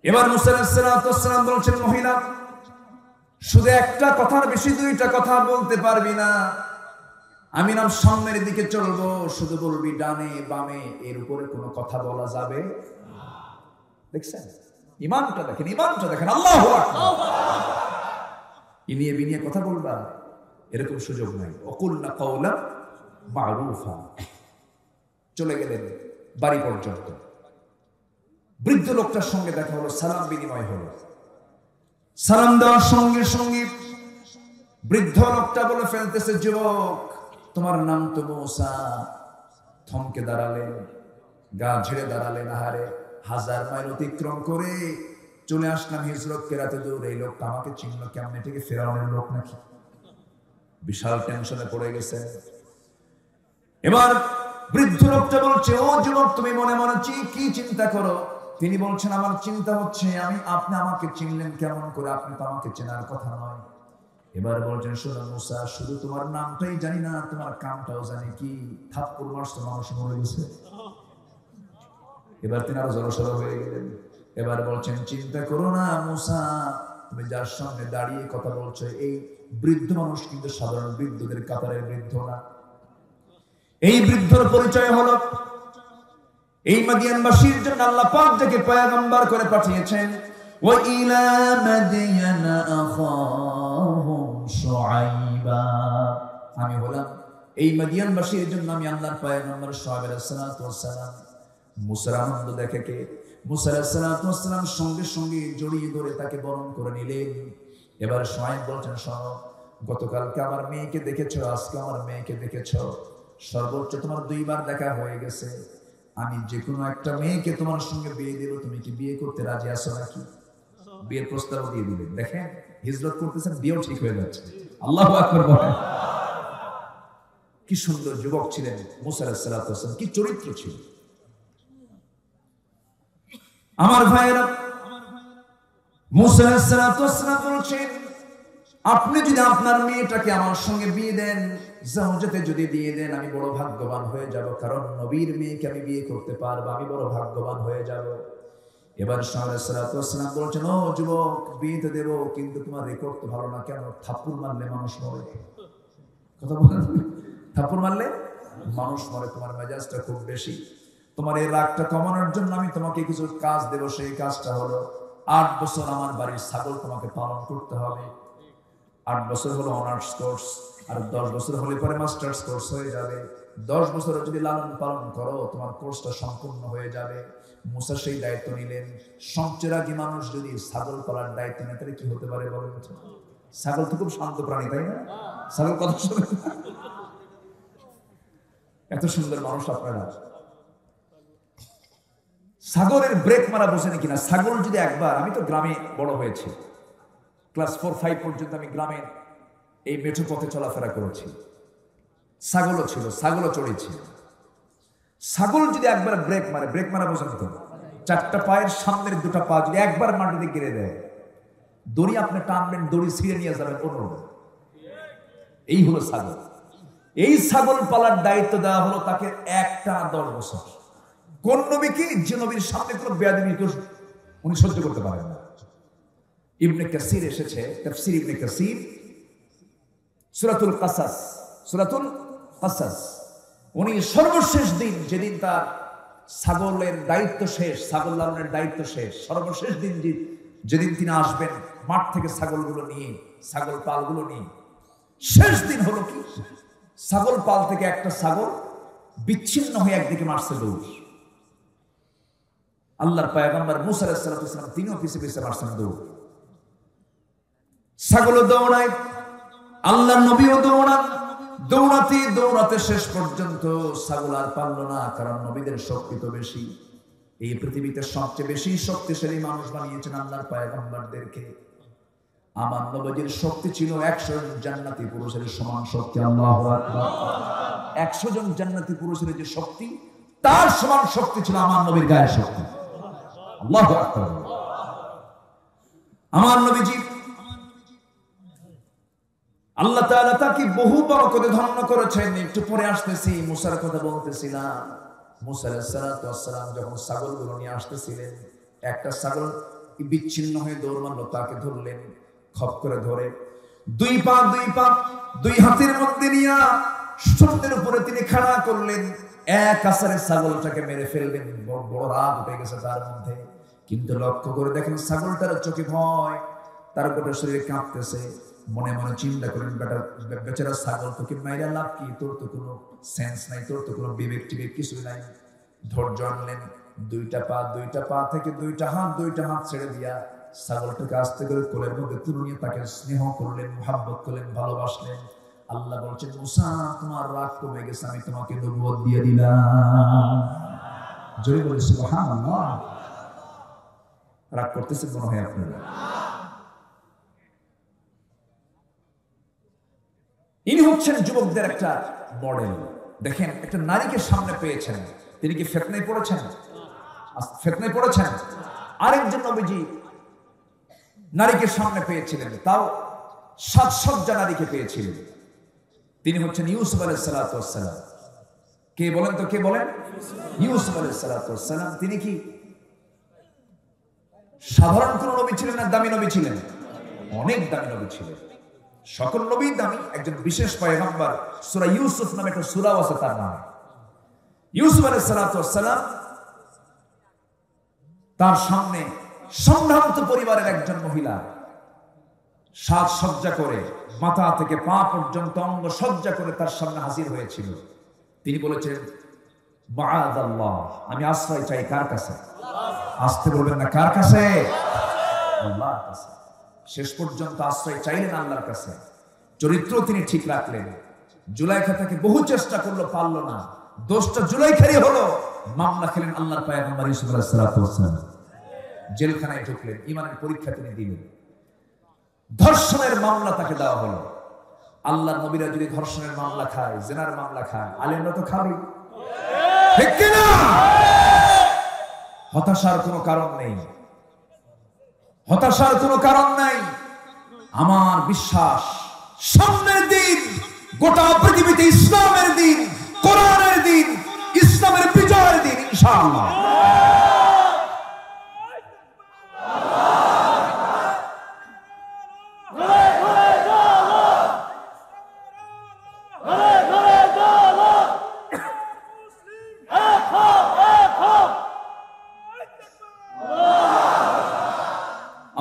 এবার মুসা আলাইহিস সালাতু ওয়াস সালাম বলছেন, মহিলা শুধু একটা কথার বেশি 2টা কথা বলতে পারবি না, আমি নাম সামনের দিকে চলবো, শুধু বলবি ডানে বামে, এর উপরে কোনো কথা বলা যাবে না। দেখছেন ইমানটা? দেখেন ইমানটা দেখেন, আল্লাহু আকবার। ইনিয়ে বিনিয়ে কথা বলবা, এরকম সুযোগ নাই। অকুলনা কাওলা মারুফা। চলে গেলেন বাড়ি পর্যন্ত। বৃদ্ধ লোকটার সঙ্গে দেখা হলো, সালাম বিনিময় হলো। সালাম দেওয়ার সঙ্গে সঙ্গে বৃদ্ধ লোকটা বলে ফেলতেছে, যুবক তোমার নাম তো মুসা। থমকে দাঁড়ালেন, গা ঝেড়ে দাঁড়ালেন। আহারে, 1000 মাইল অতিক্রম করে চলে আসলাম হিজরত কেরাতে দূর। এই লোকটা আমাকে চিনল কেমন? এটাকে ফেরাউনের লোক নাকি? বিশাল টেনশনে পড়ে গেছে। এবার বৃদ্ধ লোকটা বলছে, ও যুবক তুমি মনে মনে কি চিন্তা করো? তিনি বলছেন, আমার চিন্তা হচ্ছে আপনি আমাকে চিনলেন কেমন করে? আপনি তো আমাকে চেনার কথা নয়। এবার বলছেন, শোনো মুসা, শুধু তোমার নামটাই জানি না, তোমার কামটাও জানি। কি থাপ্পড় মারছো, মানুষ মরে গেছে। এবার তিনি আরো জড়সড় হয়ে গেলেন। এবার বলছেন, চিন্তা করো না মুসা, তুমি যার সামনে দাঁড়িয়ে কথা বলছো এই বৃদ্ধ মানুষ কিন্তু সাধারণ বৃদ্ধদের কাতারের বৃদ্ধ না। এই বৃদ্ধর পরিচয় হলো এই মাদিয়ানবাসীর জন্য আল্লাহ পাক যাকে পয়গম্বর করে পাঠিয়েছেন। ওয়া ইলা মাদিয়ানা আখাহুম শুআইবা। আমি হলাম এই মাদিয়ানবাসীর জন্য আমি আল্লাহর পয়গম্বর শুআইব আলাইহিস সালাতু ওয়াস সালাম। মুসার আনন্দ দেখে কে? মুসা আলাইহিস সালাতু ওয়াস সালাম সঙ্গে সঙ্গে জড়িয়ে ধরে তাকে বরণ করে নিলেন। এবার শুআইব বলছেন, শোনো, গতকালকে আমার মেয়েকে দেখেছো, আজকে আমার মেয়েকে দেখেছো, সর্বোচ্চ তোমার 2 বার দেখা হয়ে গেছে। আমি যে কোনো একটা মেয়েকে তোমার সঙ্গে বিয়ে দেব, তুমি কি বিয়ে করতে রাজি আছো নাকি? বিয়ের প্রস্তাব দিয়ে দিলেন। দেখেন, হিজরত করতেছেন, বিয়েও ঠিক হয়ে যাচ্ছে। আল্লাহু আকবার বলেন। কি সুন্দর যুবক ছিলেন মুসা আলাইহিস সালাতু ওয়াস সালাম, কি চরিত্র ছিল। আমার ভাইয়েরা, মুসা আলাইহিস সালাতু ওয়াস সালাম বলছেন, আপনি যদি আপনার মেয়েটাকে আমার সঙ্গে বিয়ে দেন, জাওজাতে যদি দিয়ে দেন, আমি বড় ভাগ্যবান হয়ে যাব, কারণ নবীর মেয়েকে আমি বিয়ে করতে পারবো, আমি বড় ভাগ্যবান হয়ে যাব। এবার শুআইব আলাইহিস সালাতু ওয়াস সালাম বলছেন, ও যুবক, বিয়ে তো দেবো, কিন্তু তোমার রেকর্ড তো ভালো না। কেন? থাপ্পড় মারলে মানুষ মরে। কথা বলেন, থাপ্পড় মারলে মানুষ মরে। তোমার মেজাজটা খুব বেশি। তোমার এই রাগটা কমানোর জন্য আমি তোমাকে কিছু কাজ দেব। সেই কাজটা হলো 8 বছর আমার বাড়ির ছাগল তোমাকে পালন করতে হবে। 8 বছর হলো অনার্স কোর্স, আর 10 বছর হলে পরে মাস্টার্স কোর্স হয়ে যাবে। 10 বছর যদি লালন পালন করো, তোমার কোর্সটা সম্পূর্ণ হয়ে যাবে। মুসা সেই দায়িত্ব নিলেন। সবচেয়ে আগে মানুষ যদি ছাগল পালার দায়িত্ব নেয়, তাহলে কি হতে পারে বলেন? ছাগল তো খুব শান্ত প্রাণী, তাই না? ছাগল কথা শুনে এত সুন্দর মানুষ আপনারা। ছাগলের ব্রেক মারা বোঝেন কিনা? ছাগল যদি একবার, আমি তো গ্রামে বড় হয়েছি, ক্লাস 4-5 পর্যন্ত আমি গ্রামে এই মেঠো পথে চলাফেরা করেছি। ছাগলও ছিল, ছাগলও চড়েছি। ছাগল যদি একবার ব্রেক মারে, ব্রেক মারা বোঝেন তো? 4টা পায়ের সামনের 2টা পা যদি একবার মাটিতে গিরে দেয়, দড়ি আপনি টানবেন, দড়ি ছিঁড়ে নিয়ে যাবেন অন্যরকম। এই হলো ছাগল। এই ছাগল পালার দায়িত্ব দেওয়া হলো তাকে একটা 10 বছর। কোন নবী কি? যে নবীর সামনে কোনো বেয়াদবি উনি সহ্য করতে পারেন না। ইবনে কাসির এসেছে, তাফসীর ইবনে কাসির, সূরাতুল কাসাস, সূরাতুল কাসাস। উনি সর্বশেষ দিন, যেদিন তার ছাগলের দায়িত্ব শেষ, ছাগল লালনের দায়িত্ব শেষ, সর্বশেষ দিন যেদিন তিনি আসবেন মাঠ থেকে ছাগলগুলো নিয়ে, ছাগল পালগুলো নিয়ে, শেষ দিন হলো কি, ছাগল পাল থেকে একটা ছাগল বিচ্ছিন্ন হয়ে একদিকে মারছে দৌড়। আল্লাহর পয়গম্বর মুসা আলাইহিস সালাতু ওয়াস সালাম তিনিও পিছে পিছে মারছেন দৌড়। ছাগল দৌড়ায়, আল্লাহর নবীও দৌড়ান। দৌড়াতে দৌড়াতে শেষ পর্যন্ত ছাগল আর পারল না, কারণ নবীদের শক্তি তো বেশি। এই পৃথিবীতে সবচেয়ে বেশি শক্তিশালী মানুষ বানিয়েছেন আল্লাহর পয়গম্বরদেরকে। আমার নবীর শক্তি ছিল 100 জন জান্নাতি পুরুষের সমান শক্তি। আল্লাহু আকবার। 100 জন জান্নাতি পুরুষের যে শক্তি, তার সমান শক্তি ছিল আমার নবীর গায়ের শক্তি। আল্লাহু আকবার। আমার নবীজি, আল্লাহ তাআলা তাকে বহু বরকতে ধন্য করেছেন। একটু পরে আসতেছি, মুসার কথা বলতেছিলাম। মুসা আলাইহিস সালাতু ওয়াস সালাম যখন ছাগলগুলো নিয়ে আসতেছিলেন, একটা ছাগল বিচ্ছিন্ন হয়ে দৌড় মারলো, তাকে ধরলেন, খপ করে ধরে 2 পা 2 হাতের মধ্যে নিয়ে সুন্দরের উপরে তিনি খাড়া করলেন। এক আছাড়ে ছাগলটাকে মেরে ফেললেন। বড় রাগ উঠে গেছে তার মধ্যে, কিন্তু লক্ষ্য করে দেখেন ছাগলটার চোখে ভয়, তার গোটা শরীরে কাঁপতেছে। মনে মনে চিন্তা করেন, বেচারা ছাগল তোকে মাইরা লাভ কি, তোর তো কোনো সেন্স নাই, তোর তো কোনো বিবেক টিবেক কিছু নাই। ধৈর্য আনলেন, দুইটা পা থেকে দুইটা হাত ছেড়ে দিয়া ছাগলটাকে আস্তে করে কোলের মধ্যে তুলে নিয়ে তাকে স্নেহ করলেন, মুহাব্বত করলেন, ভালোবাসলেন। আল্লাহ বলছেন, মুসা তোমার রাগ কমে গেছে, আমি তোমাকে নবুয়ত দিয়ে দিলাম। জোরে বলে সুবহানাল্লাহ। রাগ করতেছেন মনে হয় আপনারা? ইনি হচ্ছেন যুবকদের একটা মডেল। দেখেন, একটা নারীকে সামনে পেয়েছেন, তিনি কি ফিতনায় পড়েছেন? ফিতনায় পড়েছেন? আরেকজন নবীজি নারীকে সামনে পেয়েছিলেন, তাও সাজসজ্জা নারীকে পেয়েছিলেন। তিনি হচ্ছেন ইউসুফ আলাইহিস সালাতু ওয়াস সালাম। কে বলেন তো, কে বলেন? ইউসুফ আলাইহিস সালাতু ওয়াস সালাম। তিনি কি সাধারণ কোন নবী ছিলেন না দামি নবী ছিলেন? অনেক দামি নবী ছিলেন। সকল নবী দামি, একজন বিশেষ পয়গম্বর, সূরা ইউসুফ নামে একটা সূরা আছে তার নাম। ইউসুফ আলাইহিস সালাতু ওয়াস সালাম, তার সামনে সম্ভ্রান্ত পরিবারের একজন মহিলা সাজসজ্জা করে মাথা থেকে পা পর্যন্ত অঙ্গ সজ্জা করে তার সামনে হাজির হয়েছিল। তিনি বলেছেন, মাআযাল্লাহ, আমি আশ্রয় চাই কার কাছে? আসতে বলবেন না, কার কাছে? আল্লাহর কাছে। শেষ পর্যন্ত আশ্রয় চাইলেন আল্লাহর কাছে। চরিত্র তিনি ঠিক রাখলেন। জুলাইখা থেকে বহু চেষ্টা করলো, পারলো না। দোষটা জুলাইখারই হলো। মামলা খেলেন আল্লাহর পয়গম্বর ইউসুফ আলাইহিস সালাতু ওয়াস সালাম। জেলখানায় ঢুকলেন, ইমানের পরীক্ষা তিনি দিলেন। ধর্ষণের মামলা তাকে দেওয়া হলো। আল্লাহর নবীরা যদি ধর্ষণের মামলা খায়, জিনার মামলা খায়, আলেমরা তো খাবে, ঠিক কি না? হতাশার কোনো কারণ নেই, হতাশার কোনো কারণ নাই। আমার বিশ্বাস, সামনের দিন গোটা পৃথিবীতে ইসলামের দিন, কোরআনের দিন, ইসলামের বিজয়ের দিন ইনশাআল্লাহ।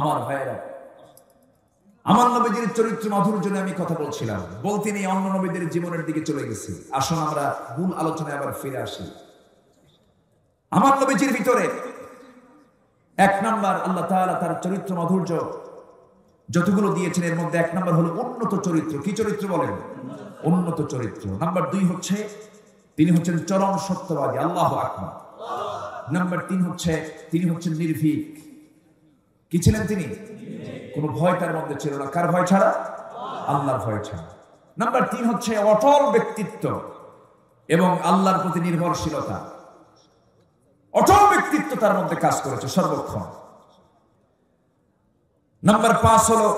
আমার ভাইয়েরা, আমার নবীদের চরিত্র মাধুর্য নিয়ে আমি কথা বলছিলাম, বলতে নেই অন্য নবীদের জীবনের দিকে চলে গেছি। আসুন আমরা মূল আলোচনায় আবার ফিরে আসি। আমার নবীজির ভিতরে এক নাম্বার, আল্লাহ তাআলা তার চরিত্র মাধুর্য যতগুলো দিয়েছেন এর মধ্যে এক নাম্বার হলো উন্নত চরিত্র। কি চরিত্র বলেন? উন্নত চরিত্র। নাম্বার 2 হচ্ছে তিনি হচ্ছেন চরম সত্যবাদী, আল্লাহু আকবার। নাম্বার 3 হচ্ছে তিনি হচ্ছেন নির্ভীক। কি ছিলেন তিনি? কোন ভয় তার মধ্যে ছিল না। কার ভয় ছাড়া? আল্লাহর ভয় ছাড়া। নাম্বার 3 হচ্ছে অটল ব্যক্তিত্ব এবং আল্লাহর প্রতি নির্ভরশীলতা। অটল ব্যক্তিত্ব তার মধ্যে কাজ করেছে সর্বক্ষণ। নাম্বার 5 হলো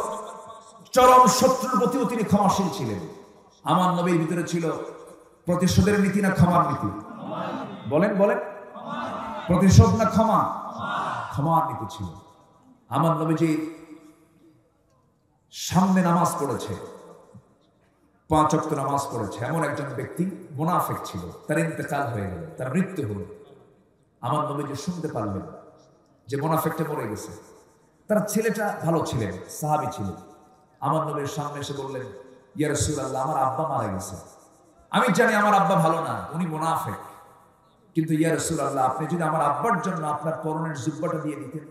চরম শত্রুর প্রতিও তিনি ক্ষমাশীল ছিলেন। আমার নবীর ভিতরে ছিল প্রতিশোধের নীতি না ক্ষমার নীতি? বলেন বলেন, প্রতিশোধ না ক্ষমা? ক্ষমার নীতি ছিল। আমার নবীজি সামনে নামাজ পড়েছে, 5 ওয়াক্ত নামাজ পড়েছে এমন একজন ব্যক্তি মুনাফিক ছিল, তার ইন্তেকাল হয়ে গেল, তার মৃত্যু হলো। আমার নবীজি শুনতে পারলেন যে মুনাফিকটা মরে গেছে। তার ছেলেটা ভালো ছিলেন, সাহাবী ছিলেন। আমার নবীর সামনে এসে বললেন, ইয়া রাসূলুল্লাহ, আমার আব্বা মারা গেছে। আমি জানি আমার আব্বা ভালো না, উনি মুনাফিক, কিন্তু ইয়া রাসূলুল্লাহ, আপনি যদি আমার আব্বার জন্য আপনার পরনের জুব্বাটা দিয়ে দিতেন,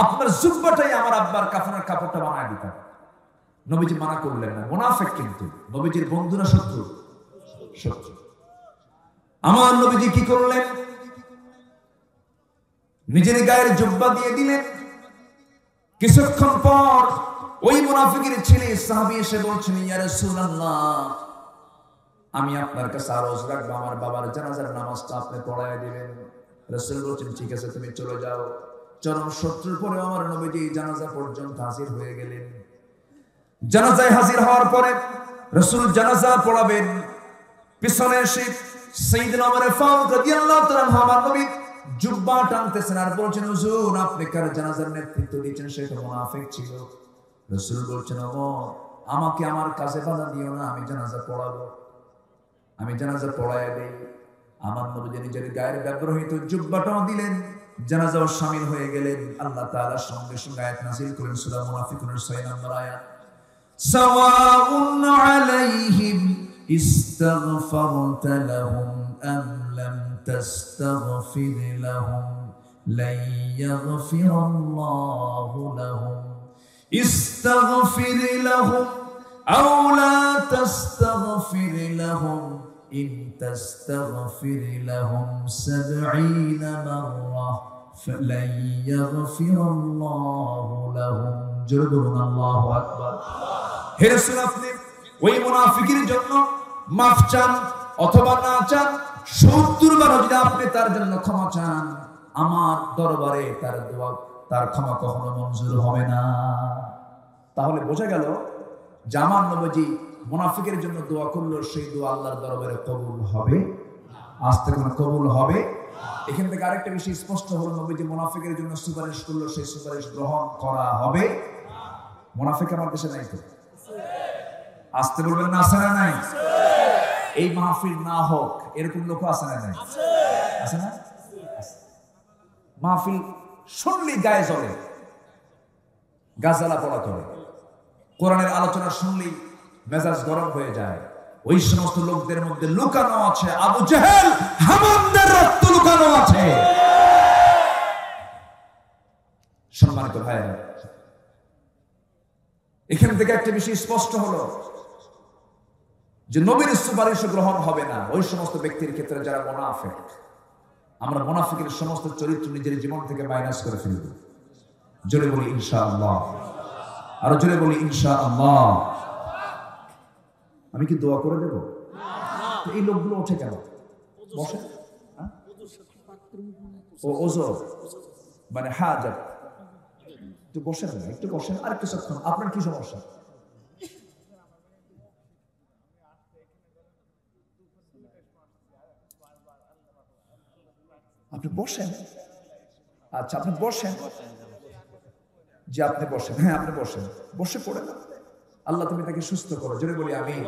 আপনার জুব্বাটাই আমার আব্বার কাফনের কাপড়টা বানায় দিতাম। নবীজি মানা করলেন না। মুনাফিক কিন্তু নবীজির বন্ধু না শত্রু? শত্রু। আমার নবীজি কি করলেন? নিজের গায়ের জুব্বা দিয়ে দিলেন। কিছুক্ষণ পর ওই মুনাফিকের ছেলে সাহাবী এসে বলছেন, ইয়া রাসূলুল্লাহ, আমি আপনার কাছে আরজ রাখবো, আমার বাবার জানাজার নামাজটা আপনি পড়ায় দিবেন। রাসূল বলছেন, ঠিক আছে, তুমি চলে যাও। চরম শত্রুর পরে আমার নবীজি জানাজা পর্যন্ত হাজির হয়ে গেলেন। জানাজায় হাজির হওয়ার পরে রাসূল জানাজা পড়াবেন, পিছনে এসে সাইয়েদনা ওমর ফারুক রাদিয়াল্লাহু তাআলা আমার নবী জুব্বা টানতেছেন আর বলছেন, হুজুর, আপনি কার জানাজার নেতৃত্ব দিয়েছেন? সে তো মুনাফিক ছিল। রাসূল বলছেন, ওমর, আমাকে আমার কাছে বাধা দিও না, আমি জানাজা পড়াবো, আমি জানাজা পড়ায় দেই। আমার নবী নিজের গায়ের ব্যবহৃত জুব্বাটাও দিলেন, জানাজাও শামিল হয়ে গেলেন। আল্লাহ তাআলা সঙ্গে সঙ্গে আয়াত নাযিল করেন, সূরা মুনাফিকুনের 6 নম্বর আয়াত, সাওয়াউন আলাইহিম ইস্তাগফারতা লাহুম আম লাম তাস্তাগফির লাহুম lan yaghfiralলাহু লাহুম ইস্তাগফির লাহুম আও লা তাস্তাগফির লাহুম ইন তাস্তাগফির লাহুম 70 মাররা ফালান ইয়াগফিরাল্লাহু লাহুম। জোরে বলুন আল্লাহু আকবার। হে রাসূল, আপনি ওই মুনাফিকের জন্য মাফ চান অথবা না চান, 70 বার যদি আপনি তার জন্য ক্ষমা চান, আমার দরবারে তার দোয়া, তার ক্ষমা কখনো মঞ্জুর হবে না। তাহলে বোঝা গেল যে আমার নবীজি মুনাফিকের জন্য দোয়া করলো, সেই দোয়া আল্লাহর দরবারে কবুল হবে, আজ থেকে কবুল হবে। এখান থেকে আরেকটা বিষয় স্পষ্ট হলো, নবীজি মুনাফিকের জন্য সুপারিশ করলো, সেই সুপারিশ গ্রহণ করা হবে। মুনাফিক আমার দেশে নাই তো? আসতে বলবেন না, আছে না নাই? এই মাহফিল না হোক এরকম লোক আছে না নাই? আছে না? মাহফিল শুনলি গায়ে জ্বলে, গাজালা পড়া করে, কোরআনের আলোচনা শুনলি মেজাজ গরম হয়ে যায়। ওই সমস্ত লোকদের মধ্যে লুকানো আছে আবু জেহেল হামানদের রক্ত লুকানো আছে। সম্মানিত ভাইরা, এখান থেকে একটা বিষয় স্পষ্ট হলো যে নবীর সুপারিশ গ্রহণ হবে না ওই সমস্ত ব্যক্তির ক্ষেত্রে যারা মুনাফিক। আমরা মুনাফিকের সমস্ত চরিত্র নিজের জীবন থেকে মাইনাস করে ফেলব। জোরে বলি ইনশাআল্লাহ, আরো জোরে বলি ইনশাআল্লাহ। আমি কি দোয়া করে দেব? এই লোকগুলো ওঠে কেন? বসে ও ওজোর মানে হাজার, একটু বসেন না, একটু বসেন আর কিছুক্ষণ। আপনার কি সমস্যা? আপনি বসেন। আচ্ছা আপনি বসেন, যে আপনি বসেন, হ্যাঁ আপনি বসেন, বসে পড়েন। আল্লাহ তুমি তাকে সুস্থ করো, জোরে বলি আমিন।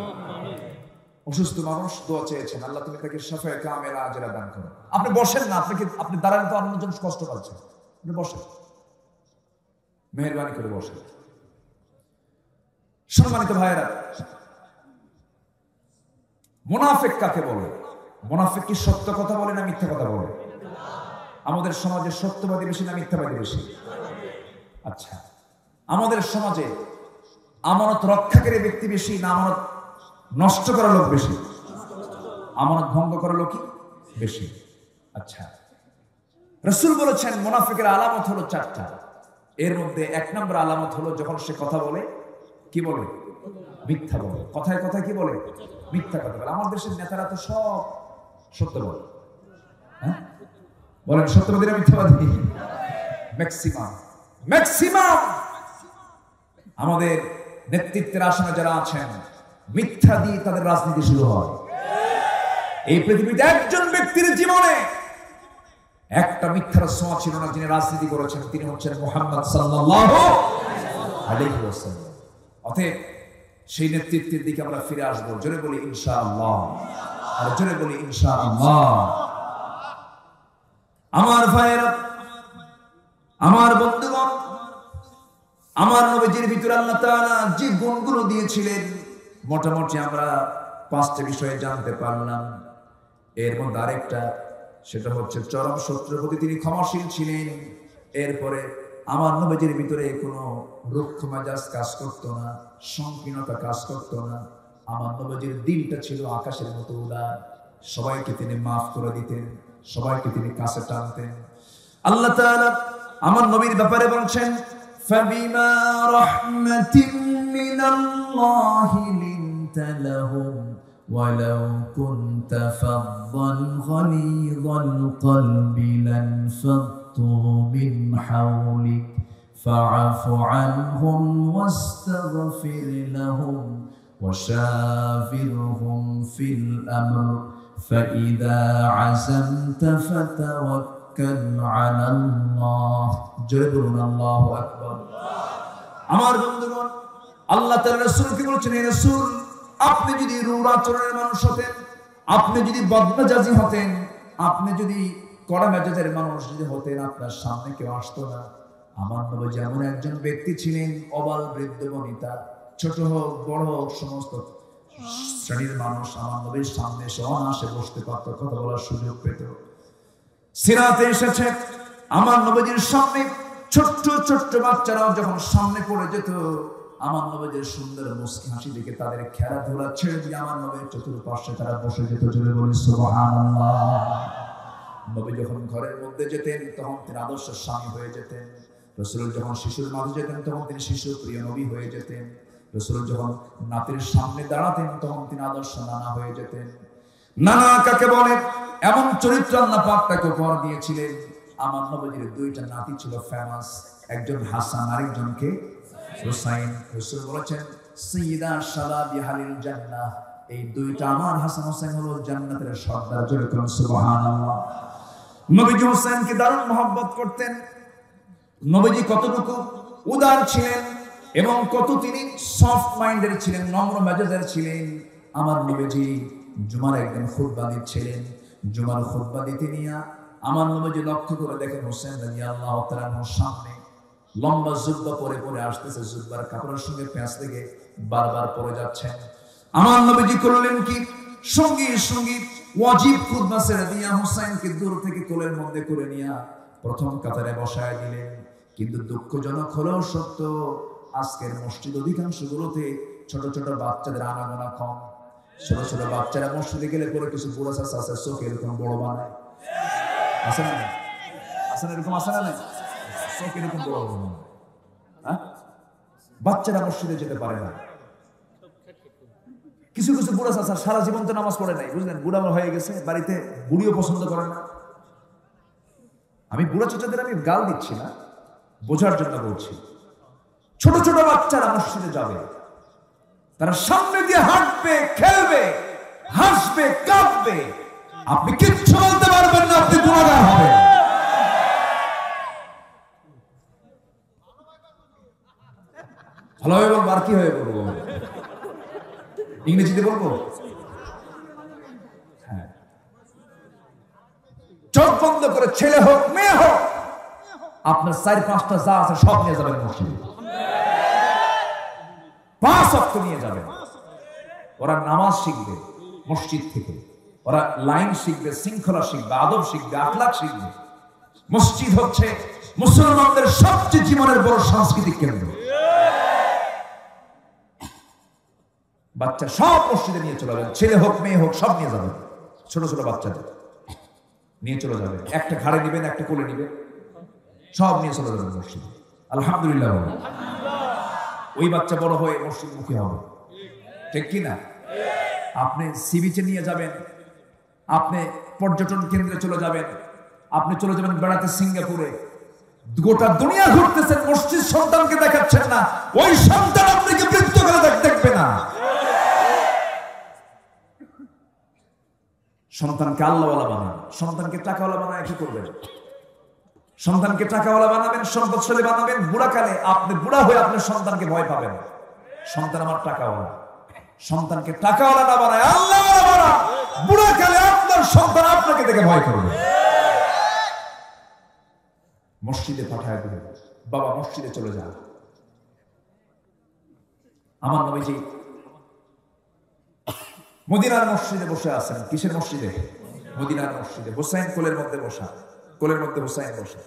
অসুস্থ মানুষ দোয়া চেয়েছেন, আল্লাহ তুমি তাকে শাফায়ে কামেলা আজরা দান করো। আপনি বসেন না, আপনি দাঁড়ান তো অন্যজন কষ্ট পাচ্ছে। আপনি বসেন, মেহেরবানি করে বসেন। সম্মানিত ভাইয়েরা, মুনাফিক কাকে বলে? মুনাফিক কি সত্য কথা বলে না মিথ্যা কথা বলে? আমাদের সমাজে সত্যবাদী বেশি না মিথ্যাবাদী বেশি? আচ্ছা, আমাদের সমাজে আমানত রক্ষাকারী ব্যক্তি বেশি না আমানত নষ্ট করা লোক বেশি? আমানত ভঙ্গ করা লোকই বেশি। আচ্ছা, রাসূল বলেছেন মুনাফিকের আলামত হলো 4টা। এর মধ্যে 1 নম্বর আলামত হলো যখন সে কথা বলে কি বলে? মিথ্যা বলে। কথায় কথায় কি বলে? মিথ্যা কথা বলে। আমাদের দেশের নেতারা তো সব সত্য বলে। হ্যাঁ বলেন, সত্যবাদী না মিথ্যাবাদী? ম্যাক্সিমাম আমাদের নেতৃত্বের আসনে যারা আছেন, মিথ্যা দিয়ে তাদের রাজনীতি শুরু হয়। এই পৃথিবীতে একজন ব্যক্তির জীবনে একটা মিথ্যার ছোঁয়া ছিল না যিনি রাজনীতি করেছেন, তিনি হচ্ছেন মুহাম্মদ সাল্লাল্লাহু আলাইহি ওয়াসাল্লাম। অতএব সেই নেতৃত্বের দিকে আমরা ফিরে আসবো। জোরে বলি ইনশাআল্লাহ, আর জোরে বলি ইনশাআল্লাহ। আমার ভাইয়েরা, আমার বন্ধুগণ, আমার নবীজির ভিতরে আল্লাহ তাআলা যে গুণগুলো দিয়েছিলেন মোটামুটি আমরা 5টা বিষয়ে জানতে পারলাম। এর মধ্যে আরেকটা, সেটা হচ্ছে চরম শত্রুর প্রতি তিনি ক্ষমাশীল ছিলেন। এরপরে আমার নবীজির ভিতরে কোনো রুক্ষ মেজাজ কাজ করতো না, সংকীর্ণতা কাজ করতো না। আমার নবীজির দিলটা ছিল আকাশের মতো উদার, সবাইকে তিনি মাফ করে দিতেন, সবাইকে তিনি কাছে টানতেন। আল্লাহ তাআলা আমার নবীর ব্যাপারে বলছেন, ফাবিমা রাহমাতিন মিনাল্লাহি লিনতা লাহুম ওয়ালাউ কুনতা ফাদ্দান গালিযাল কলবি লানফাদ্দু মিন হাওলিক ফাআফু আনহুম ওয়াস্তাগফির লাহুম ওয়াশাবিরহুম ফিল আমর فإذا عزمت فتوكل على الله। জোরে বলুন আল্লাহু আকবার। আমার বন্ধুগণ, আল্লাহ তাআলা রাসূলকে বলেছেন, হে রাসূল, আপনি যদি রূঢ় আচরণের মানুষ হতেন, আপনি যদি বদমেজাজি হতেন, আপনি যদি কড়া মেজাজের মানুষ যদি হতেন, আপনার সামনে কেউ আসতো না। আমার নবী যেমন একজন ব্যক্তি ছিলেন, অবাল বৃদ্ধ বনিতা, ছোট হোক বড় হোক সমস্ত শ্রেণীর মানুষ আমার নবীর সামনে এসে অনায়াসে বসতে পারত, কথা বলার সুযোগ পেত। সিরাতে এসেছে আমার নবীর সামনে ছোট্ট ছোট্ট বাচ্চারাও যখন সামনে পড়ে যেত, আমার নবীর সুন্দর মুস্কি হাসি দেখে তাদের খেলাধুলা ছেড়ে দিয়ে আমার নবীর চতুর্পাশে তারা বসে যেত। জোরে বলি সুবহানাল্লাহ। নবী যখন ঘরের মধ্যে যেতেন তখন তিনি আদর্শ স্বামী হয়ে যেতেন। রাসূল যখন শিশুর মাঝে যেতেন তখন তিনি শিশু প্রিয় নবী হয়ে যেতেন। রাসূল যখন নাতির সামনে দাঁড়াতেন তখন তিনি আদর্শ নানা হয়ে যেতেন। নানা কাকে বলে এমন চরিত্র আল্লাহ পাক তাকে উপহার দিয়েছিলেন। আমার নবীর দুইটা নাতি ছিল ফেমাস, একজন হাসান আরেকজনকে হুসাইন। রাসূল বলেছেন সাইয়্যিদা শাবাবি আহলিল জান্নাহ, এই দুইটা আমার হাসান হুসাইন হলো জান্নাতের সর্দার। জোরে করুন সুবহানাল্লাহ। নবীজি হুসাইনকে দারুণ মহব্বত করতেন। নবীজি কতটুকু উদার ছিলেন এবং কত তিনি সফট মাইন্ডের ছিলেন, নম্র মেজাজের ছিলেন। আমার নবীজি জুমার একদিন খুতবা দিচ্ছিলেন। জুমার খুতবা দিতে নিয়ে আমার নবীজি লক্ষ্য করে দেখেন হোসেন রাদিয়াল্লাহু তাআলা সামনে লম্বা জুব্বা পরে পরে আসতেছে, জুব্বার কাপড়ের সঙ্গে প্যাঁচ লেগে বারবার পড়ে যাচ্ছেন। আমার নবীজি করলেন কি, সঙ্গে সঙ্গে ওয়াজিব খুতবা ছেড়ে দিয়ে হোসেনকে দূর থেকে কোলের মধ্যে করে নিয়ে প্রথম কাতারে বসায় দিলেন। কিন্তু দুঃখজনক হলেও সত্য, আজকের মসজিদ অধিকাংশগুলোতে ছোট ছোট বাচ্চাদের আনাগোনা কম। ছোট ছোট বাচ্চারা মসজিদে গেলে পরে কিছু বুড়া চাচা আছে চোখ এরকম বড় বানায়, আছে না? আছে না? এরকম আছে না? চোখ এরকম বড় বড় বানায়। হ্যাঁ, বাচ্চারা মসজিদে যেতে পারে না। কিছু কিছু বুড়া চাচা সারা জীবন তো নামাজ পড়ে নাই, বুঝলেন, বুড়া হয়ে গেছে, বাড়িতে বুড়িও পছন্দ করে না। আমি বুড়া চাচাদের আমি গাল দিচ্ছি না, বোঝার জন্য বলছি। ছোট ছোট বাচ্চারা মসজিদে যাবে, তারা সামনে দিয়ে হাঁটবে, খেলবে, হাসবে, কাঁদবে, আপনি কিচ্ছু বলতে পারবেন না, আপনি গুনাহগার হবেন। ভালোভাবে বলবো, আর কি হয়ে বলবো, ইংরেজিতে বলবো? হ্যাঁ, চোখ বন্ধ করে ছেলে হোক মেয়ে হোক আপনার 4-5টা যা আছে সব নিয়ে যাবেন মসজিদে, 5 ওয়াক্ত নিয়ে যাবেন। ওরা নামাজ শিখবে মসজিদ থেকে, ওরা লাইন শিখবে, শৃঙ্খলা শিখবে, আদব শিখবে, আখলাক শিখবে। মসজিদ হচ্ছে মুসলমানদের সবচেয়ে জীবনের বড় সাংস্কৃতিক কেন্দ্র। বাচ্চা সব মসজিদে নিয়ে চলে যাবেন, ছেলে হোক মেয়ে হোক সব নিয়ে যাবেন। ছোট ছোট বাচ্চাদের নিয়ে চলে যাবেন, একটা ঘাড়ে নিবেন, একটা কোলে নিবেন, সব নিয়ে চলে যাবেন মসজিদে। আলহামদুলিল্লাহ। ওই বাচ্চা বড় হয়ে মসজিদ মুখী হবে, ঠিক কিনা? আপনি সি বিচে নিয়ে যাবেন, আপনি পর্যটন কেন্দ্রে চলে যাবেন, আপনি চলে যাবেন বেড়াতে সিঙ্গাপুরে, গোটা দুনিয়া ঘুরতেছেন, মসজিদ সন্তানকে দেখাচ্ছেন না, ওই সন্তান আপনাকে মৃত্যুকালে দেখবে না। সন্তানকে আল্লাহওয়ালা বানান, সন্তানকে টাকাওয়ালা বানায় কি করবেন? সন্তানকে টাকাওয়ালা বানাবেন, সম্পদশালী বানাবেন, বুড়াকালে আপনি বুড়া হয়ে আপনার সন্তানকে ভয় পাবেন। সন্তান আমার টাকাওয়ালা, সন্তানকে টাকাওয়ালা না বানায় আল্লাহওয়ালা বানান, বুড়াকালে আপনার সন্তান আপনাকে দেখে ভয় করবে। মসজিদে পাঠায় দেবেন, বাবা মসজিদে চলে যান। আমার নবীজি মদিনার মসজিদে বসে আছেন। কিসের মসজিদে? মদিনার মসজিদে। হুসাইন কোলের মধ্যে বসা, কোলের মধ্যে হুসাইন বসা।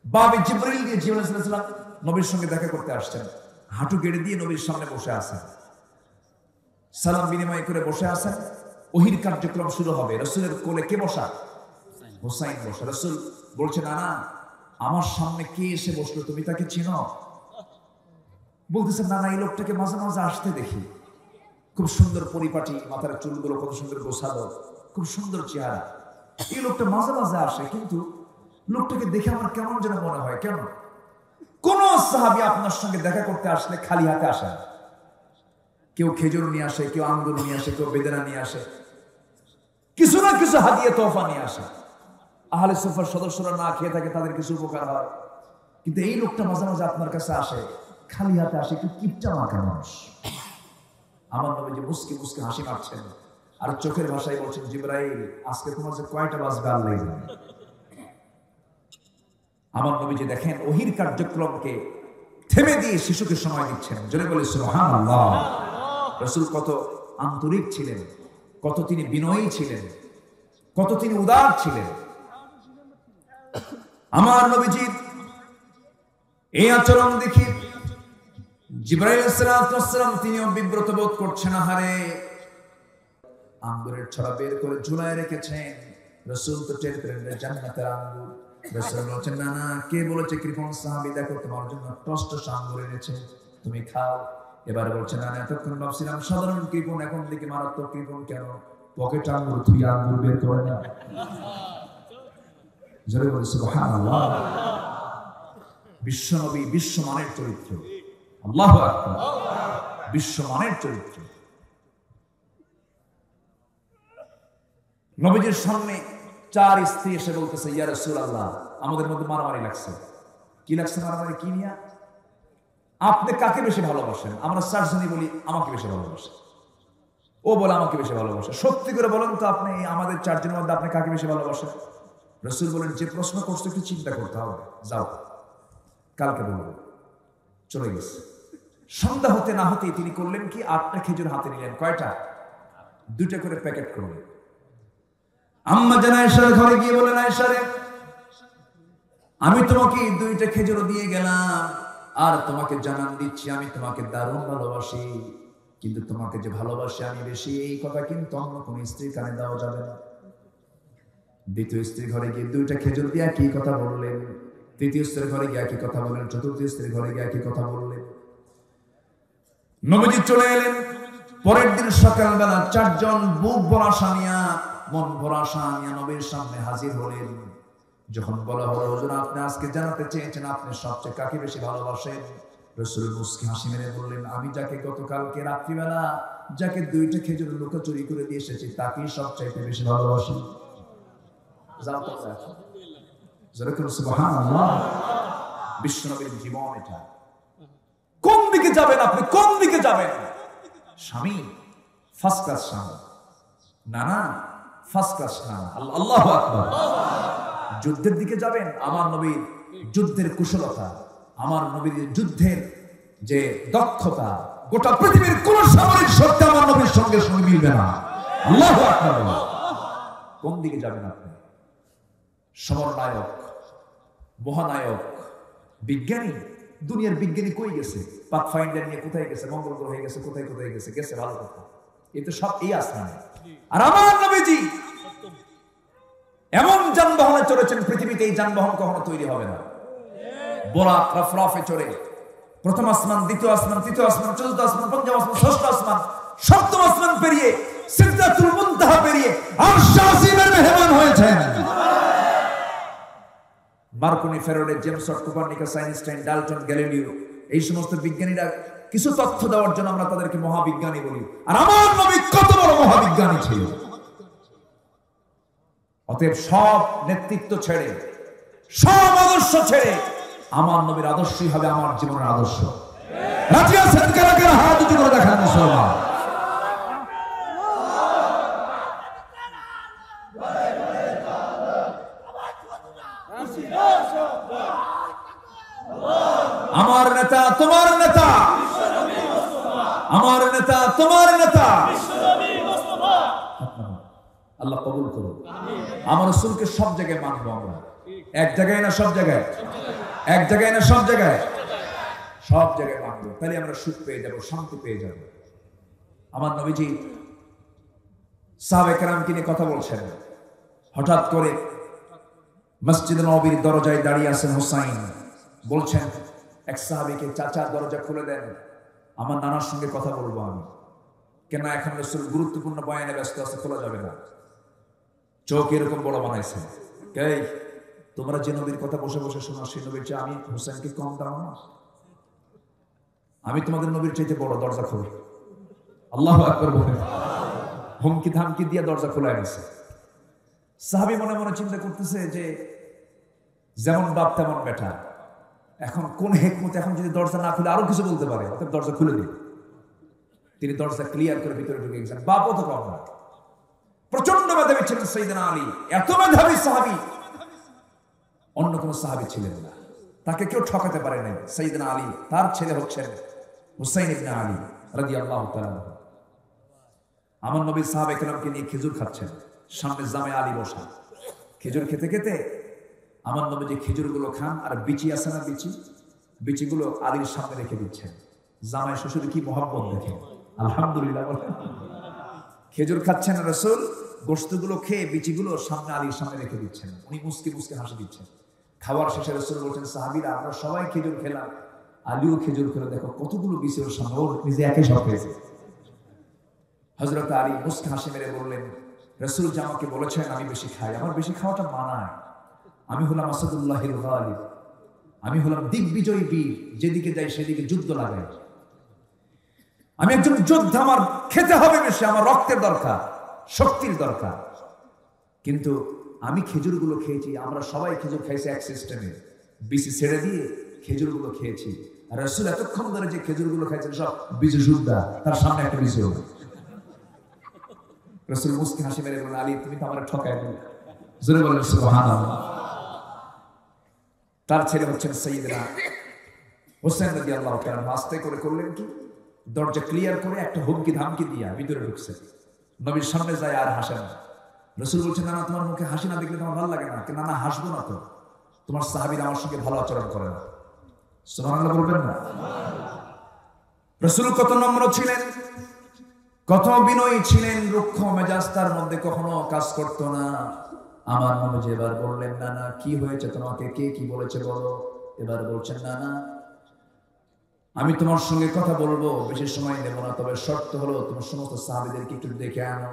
বাবা জিবরিল দিয়ে জিবরিল আলাইহিস সালাম নবীর সঙ্গে দেখা করতে আসছেন, হাঁটু গেড়ে দিয়ে নবীর সামনে বসে আছেন, সালাম বিনিময় করে বসে আছেন। ওহির কার্যক্রম শুরু হবে। রাসূলের কোলে কে বসা? হুসাইন বসা। রাসূল বলছেন, না আমার সামনে কে এসে বসলো, তুমি তাকে চিনো? বলতেছেন, না এই লোকটাকে মাঝে মাঝে আসতে দেখি, খুব সুন্দর পরিপাটি, মাথার চুলগুলো কত সুন্দর গোছালো, খুব সুন্দর চেহারা। এই লোকটা মাঝে মাঝে আসে, কিন্তু লোকটাকে দেখে আমার কেমন যেন মনে হয়। কেন? কোন সাহাবী আপনার সঙ্গে দেখা করতে আসলে খালি হাতে আসে না। কেউ খেজুর নিয়ে আসে, কেউ আঙ্গুর নিয়ে আসে, কেউ বেদানা নিয়ে আসে, কিছু না কিছু হাদিয়া তোহফা নিয়ে আসে। আহলে সুফার সদস্যরা না খেয়ে থাকে, তাদের কিছু উপকার হয়। কিন্তু এই লোকটা মাঝে মাঝে আপনার কাছে আসে, খালি হাতে আসে, একটু কিপটা মাখা মানুষ। আমার নবীজি মুস্কি মুস্কি হাসি মারছেন আর চোখের ভাষায় বলছেন, জিবরাইল আজকে তোমার যে কয়টা বাজবে আল্লাহ জানে। আমার নবীজি দেখেন ওহির কার্যক্রমকে থেমে দিয়ে শিশুকে সময় দিচ্ছেন। জোরে বলে সুবহানাল্লাহ। রাসূল কত আন্তরিক ছিলেন, কত তিনি বিনয়ী ছিলেন, কত তিনি উদার ছিলেন। আমার নবীজির এই আচরণ দেখি জিবরাইল আলাইহিস সালাম তিনিও বিব্রত বোধ করছেন। আহারে, আঙ্গুরের ছড়া বের করে ঝুলায় রেখেছেন। রাসূল তো টের পেলেন জান্নাতের আঙ্গুর। রাসূল বলছেন, না না, কে বলেছে কৃপণ সাহাবী, দেখো তোমার জন্য টস টস আঙ্গুর এনেছে, তুমি খাও। এবারে বলছেন, না এতক্ষণ ভাবছিলাম সাধারণ কৃপণ, এখন দিকে মারাত্মক কৃপণ। কেন? পকেট আঙ্গুর, তুই আঙ্গুর বের করে না। জোরে বলে সুবহানাল্লাহ। বিশ্বনবী বিশ্বমানের চরিত্র, আল্লাহু আকবার, বিশ্বমানের চরিত্র। নবীজির সামনে 4 স্ত্রী এসে বলতেছে, ইয়া রাসূলুল্লাহ, আমাদের মধ্যে মারামারি লাগছে। কি লাগছে মারামারি? কি নিয়ে? আপনি কাকে বেশি ভালোবাসেন? আমরা 4 জনই বলি আমাকে বেশি ভালোবাসে, ও বলে আমাকে বেশি ভালোবাসে। সত্যি করে বলেন তো, আপনি আমাদের 4 জনের মধ্যে আপনি কাকে বেশি ভালোবাসেন? রাসূল বলেন, যে প্রশ্ন করছো একটু চিন্তা করতে হবে, যাও কালকে বলবো। চলে গেছে। সন্ধ্যা হতে না হতেই তিনি করলেন কি, 8টা খেজুর হাতে নিলেন। কয়টা? 2টা করে প্যাকেট করলেন। আম্মা জান আয়েশার ঘরে গিয়ে বলেন, আয়েশা রে, আমি তোমাকে 2টা খেজুর দিয়ে গেলাম, আর তোমাকে জানান দিচ্ছি আমি তোমাকে দারুণ ভালোবাসি, কিন্তু তোমাকে যে ভালোবাসি আমি বেশি, এই কথা কিন্তু অন্য কোন স্ত্রীর কানে দেওয়া যাবে না। দ্বিতীয় স্ত্রীর ঘরে গিয়ে 2টা খেজুর দিয়ে একই কথা বললেন। তৃতীয় স্ত্রীর ঘরে গিয়ে একই কথা বললেন। চতুর্থ স্ত্রীর ঘরে গিয়ে একই কথা বললেন। নবীজি চলে এলেন। পরের দিন সকালবেলা 4 জন বুক ভরা আশা নিয়া, মন ভরা আশা নিয়া নবীর সামনে হাজির হলেন। যখন বলা হলো, হুজুর আপনি আজকে জানাতে চেয়েছেন আপনি সবচেয়ে কাকে বেশি ভালোবাসেন, রাসূল মুস্কি হাসি মেরে বললেন, আমি যাকে গতকালকে রাত্রিবেলা যাকে 2টা খেজুর লুকোচুরি করে দিয়ে এসেছি তাকেই সবচাইতে বেশি ভালোবাসি। যাও তো, সুবহানাল্লাহ। বিশ্বনবীর জীবন এটা। কোন দিকে যাবেন আপনি? কোন দিকে যাবেন? স্বামী ফার্স্ট ক্লাস স্বামী, না ফার্স্ট ক্লাস না। আল্লাহু আকবার। যুদ্ধের দিকে যাবেন, আমার নবীর যুদ্ধের কুশলতা, আমার নবীর যুদ্ধের যে দক্ষতা, গোটা পৃথিবীর কোন সামরিক শক্তি আমার নবীর সঙ্গে সঙ্গে মিলবে না। আল্লাহু আকবার। কোন দিকে যাবেন আপনি? সমরনায়ক, মহানায়ক, বিজ্ঞানী। দুনিয়ার বিজ্ঞানী কই গেছে? পাথফাইন্ডার নিয়ে কোথায় গেছে? মঙ্গল গ্রহে গেছে, কোথায় কোথায় গেছে, গেছে ভালো কথা। এই তো সব এই আসমানে। আর আমার নবীজি এমন যানবাহনে চড়েছেন, পৃথিবীতে এই যানবাহন কখনো তৈরি হবে না। বোরাক রফরফে চড়ে প্রথম আসমান, দ্বিতীয় আসমান, তৃতীয় আসমান, চতুর্থ আসমান, পঞ্চম আসমান, ষষ্ঠ আসমান, সপ্তম আসমান পেরিয়ে সিদরাতুল মুনতাহা পেরিয়ে আরশ আজিমের মেহমান হয়েছেন। Marconi, Faraday, James Watt, Copernicus, Einstein, Dalton, Galileo, এই সমস্ত বিজ্ঞানীরা কিছু তথ্য দেওয়ার জন্য আমরা তাদেরকে মহাবিজ্ঞানী বলি। আর আমার নবী কত বড় মহাবিজ্ঞানী ছিল! অতএব সব নেতৃত্ব ছেড়ে, সব আদর্শ ছেড়ে আমার নবীর আদর্শই হবে আমার জীবনের আদর্শ। রাজি আছেন? কারা কারা হাত উঁচু করে দেখান মুসলমান। আমার নেতা তোমার নেতা, আমার নেতা তোমার নেতা। আল্লাহ কবুল করুন। আমার রাসূলকে সব জায়গায় মানবো আমরা। এক জায়গায় না সব জায়গায়? এক জায়গায় না সব জায়গায়? সব জায়গায় মানবো। তাহলে আমরা সুখ পেয়ে যাবো, শান্তি পেয়ে যাবো। আমার নবীজি সাহাবায়ে কেরামকে নিয়ে কথা বলছেন। হঠাৎ করে মসজিদে নববীর দরজায় দাঁড়িয়ে আছেন হুসাইন। বলছেন এক সাহাবীকে, চাচা দরজা খুলে দেন, আমার নানার সঙ্গে কথা বলবো আমি। কেন? এখন রাসূল গুরুত্বপূর্ণ বয়ানে ব্যস্ত আছে, খোলা যাবে না। চোখ এরকম বড় বানাইছে। এই তোমরা যে নবীর কথা বসে বসে শোনো, সেই নবীর চেয়ে আমি হুসাইনকে কম দাম না? আমি তোমাদের নবীর চাইতে বড়, দরজা খোলো। আল্লাহু আকবার বলেন। হুমকি ধামকি দিয়ে দরজা খোলা গেছে। সাহাবী মনে মনে চিন্তা করতেছে যে যেমন বাপ তেমন বেটা, এখন কোন হিকমত, এখন যদি দরজা না খুলে আরো কিছু বলতে পারে, অতএব দরজা খুলে দিন। তিনি দরজা ক্লিয়ার করে ভিতরে ঢুকে গেছেন। বাপও তো কম না, প্রচন্ড মেধাবী ছিলেন সাইয়েদনা আলী। এত মেধাবী সাহাবী অন্য কোন সাহাবী ছিলেন না। তাকে কেউ ঠকাতে পারে নাই। সাইয়েদনা আলী, তার ছেলে হচ্ছেন হুসাইন ইবনে আলী রাদিয়াল্লাহু তাআলা। আমার নবী সাহাবায়ে কেরামকে নিয়ে খেজুর খাচ্ছেন, সামনে জামে আলী বসা। খেজুর খেতে খেতে আমার নবী যে খেজুরগুলো খান আর বিচি আছে না, বিচিগুলো আলীর সামনে রেখে দিচ্ছেন। জামাই শ্বশুর কি মহব্বত দেখে, আলহামদুলিল্লাহ বলেন। খেজুর খাচ্ছেন রাসূল, গোশতগুলো খেয়ে বিচিগুলো সামনে আলীর সামনে রেখে দিচ্ছেন। উনি মুস্কি মুস্কি হাসি দিচ্ছেন। খাওয়ার শেষে রাসূল বলছেন, সাহাবীরা আমরা সবাই খেজুর খেলাম, আলীও খেজুর খেলো, দেখো কতগুলো বিচি ওর সামনে, ওর নিজে একই সব খেয়েছে। হযরত আলী মুস্কি হাসি মেরে বললেন, রাসূল যে আমাকে বলেছেন আমি বেশি খাই, আমার বেশি খাওয়াটা মানায়। আমি হলাম আসাদুল্লাহিল গালিব, আমি হলাম দিগ্বিজয়ী বীর, যেদিকে যাই সেদিকে যুদ্ধ লাগাই। আমি একজন যোদ্ধা, আমার খেতে হবে বেশি, আমার রক্তের দরকার, শক্তির দরকার। কিন্তু আমি খেজুরগুলো খেয়েছি, আমরা সবাই খেজুর খাইছি এক সিস্টেমে, বিচি ছেড়ে দিয়ে খেজুরগুলো খেয়েছি। আর রাসূল এতক্ষণ ধরে যে খেজুরগুলো খাইছেন সব বিচি শুদ্ধা, তার সামনে একটা বিচি হবে। রাসূল মুস্কি হাসি মেরে বললেন, আলী তুমি তো আমার ঠকায় দিলে। জোরে বলেন সুবহানাল্লাহ। তার ছেলে হচ্ছেন সাইয়েদনা হোসেন রাদিয়াল্লাহু তাআলা। আস্তে করে করলেন কি, দরজা ক্লিয়ার করে একটা হুমকি ধামকি দিয়া ভিতরে ঢুকছে। নবীর সামনে যায় আর হাসে না। রাসূল বলছেন, না তোমার মুখে হাসি না দেখলে তোমার ভালো লাগে না। না হাসবো না তো, তোমার সাহাবীরা আমার সঙ্গে ভালো আচরণ করে না। সুবহানাল্লাহ বলবেন না? রাসূল কত নম্র ছিলেন, কত বিনয়ী ছিলেন, রুক্ষ মেজাজ তার মধ্যে কখনো কাজ করতো না। আমার নবী এবার বললেন, না না কি হয়েছে তোমাকে, কে কি বলেছে বলো। এবার বলছেন, না না আমি তোমার সঙ্গে কথা বলবো, বেশি সময় নেব না, তবে শর্ত হলো তোমার সমস্ত সাহাবীদেরকে একটু ডেকে আনো।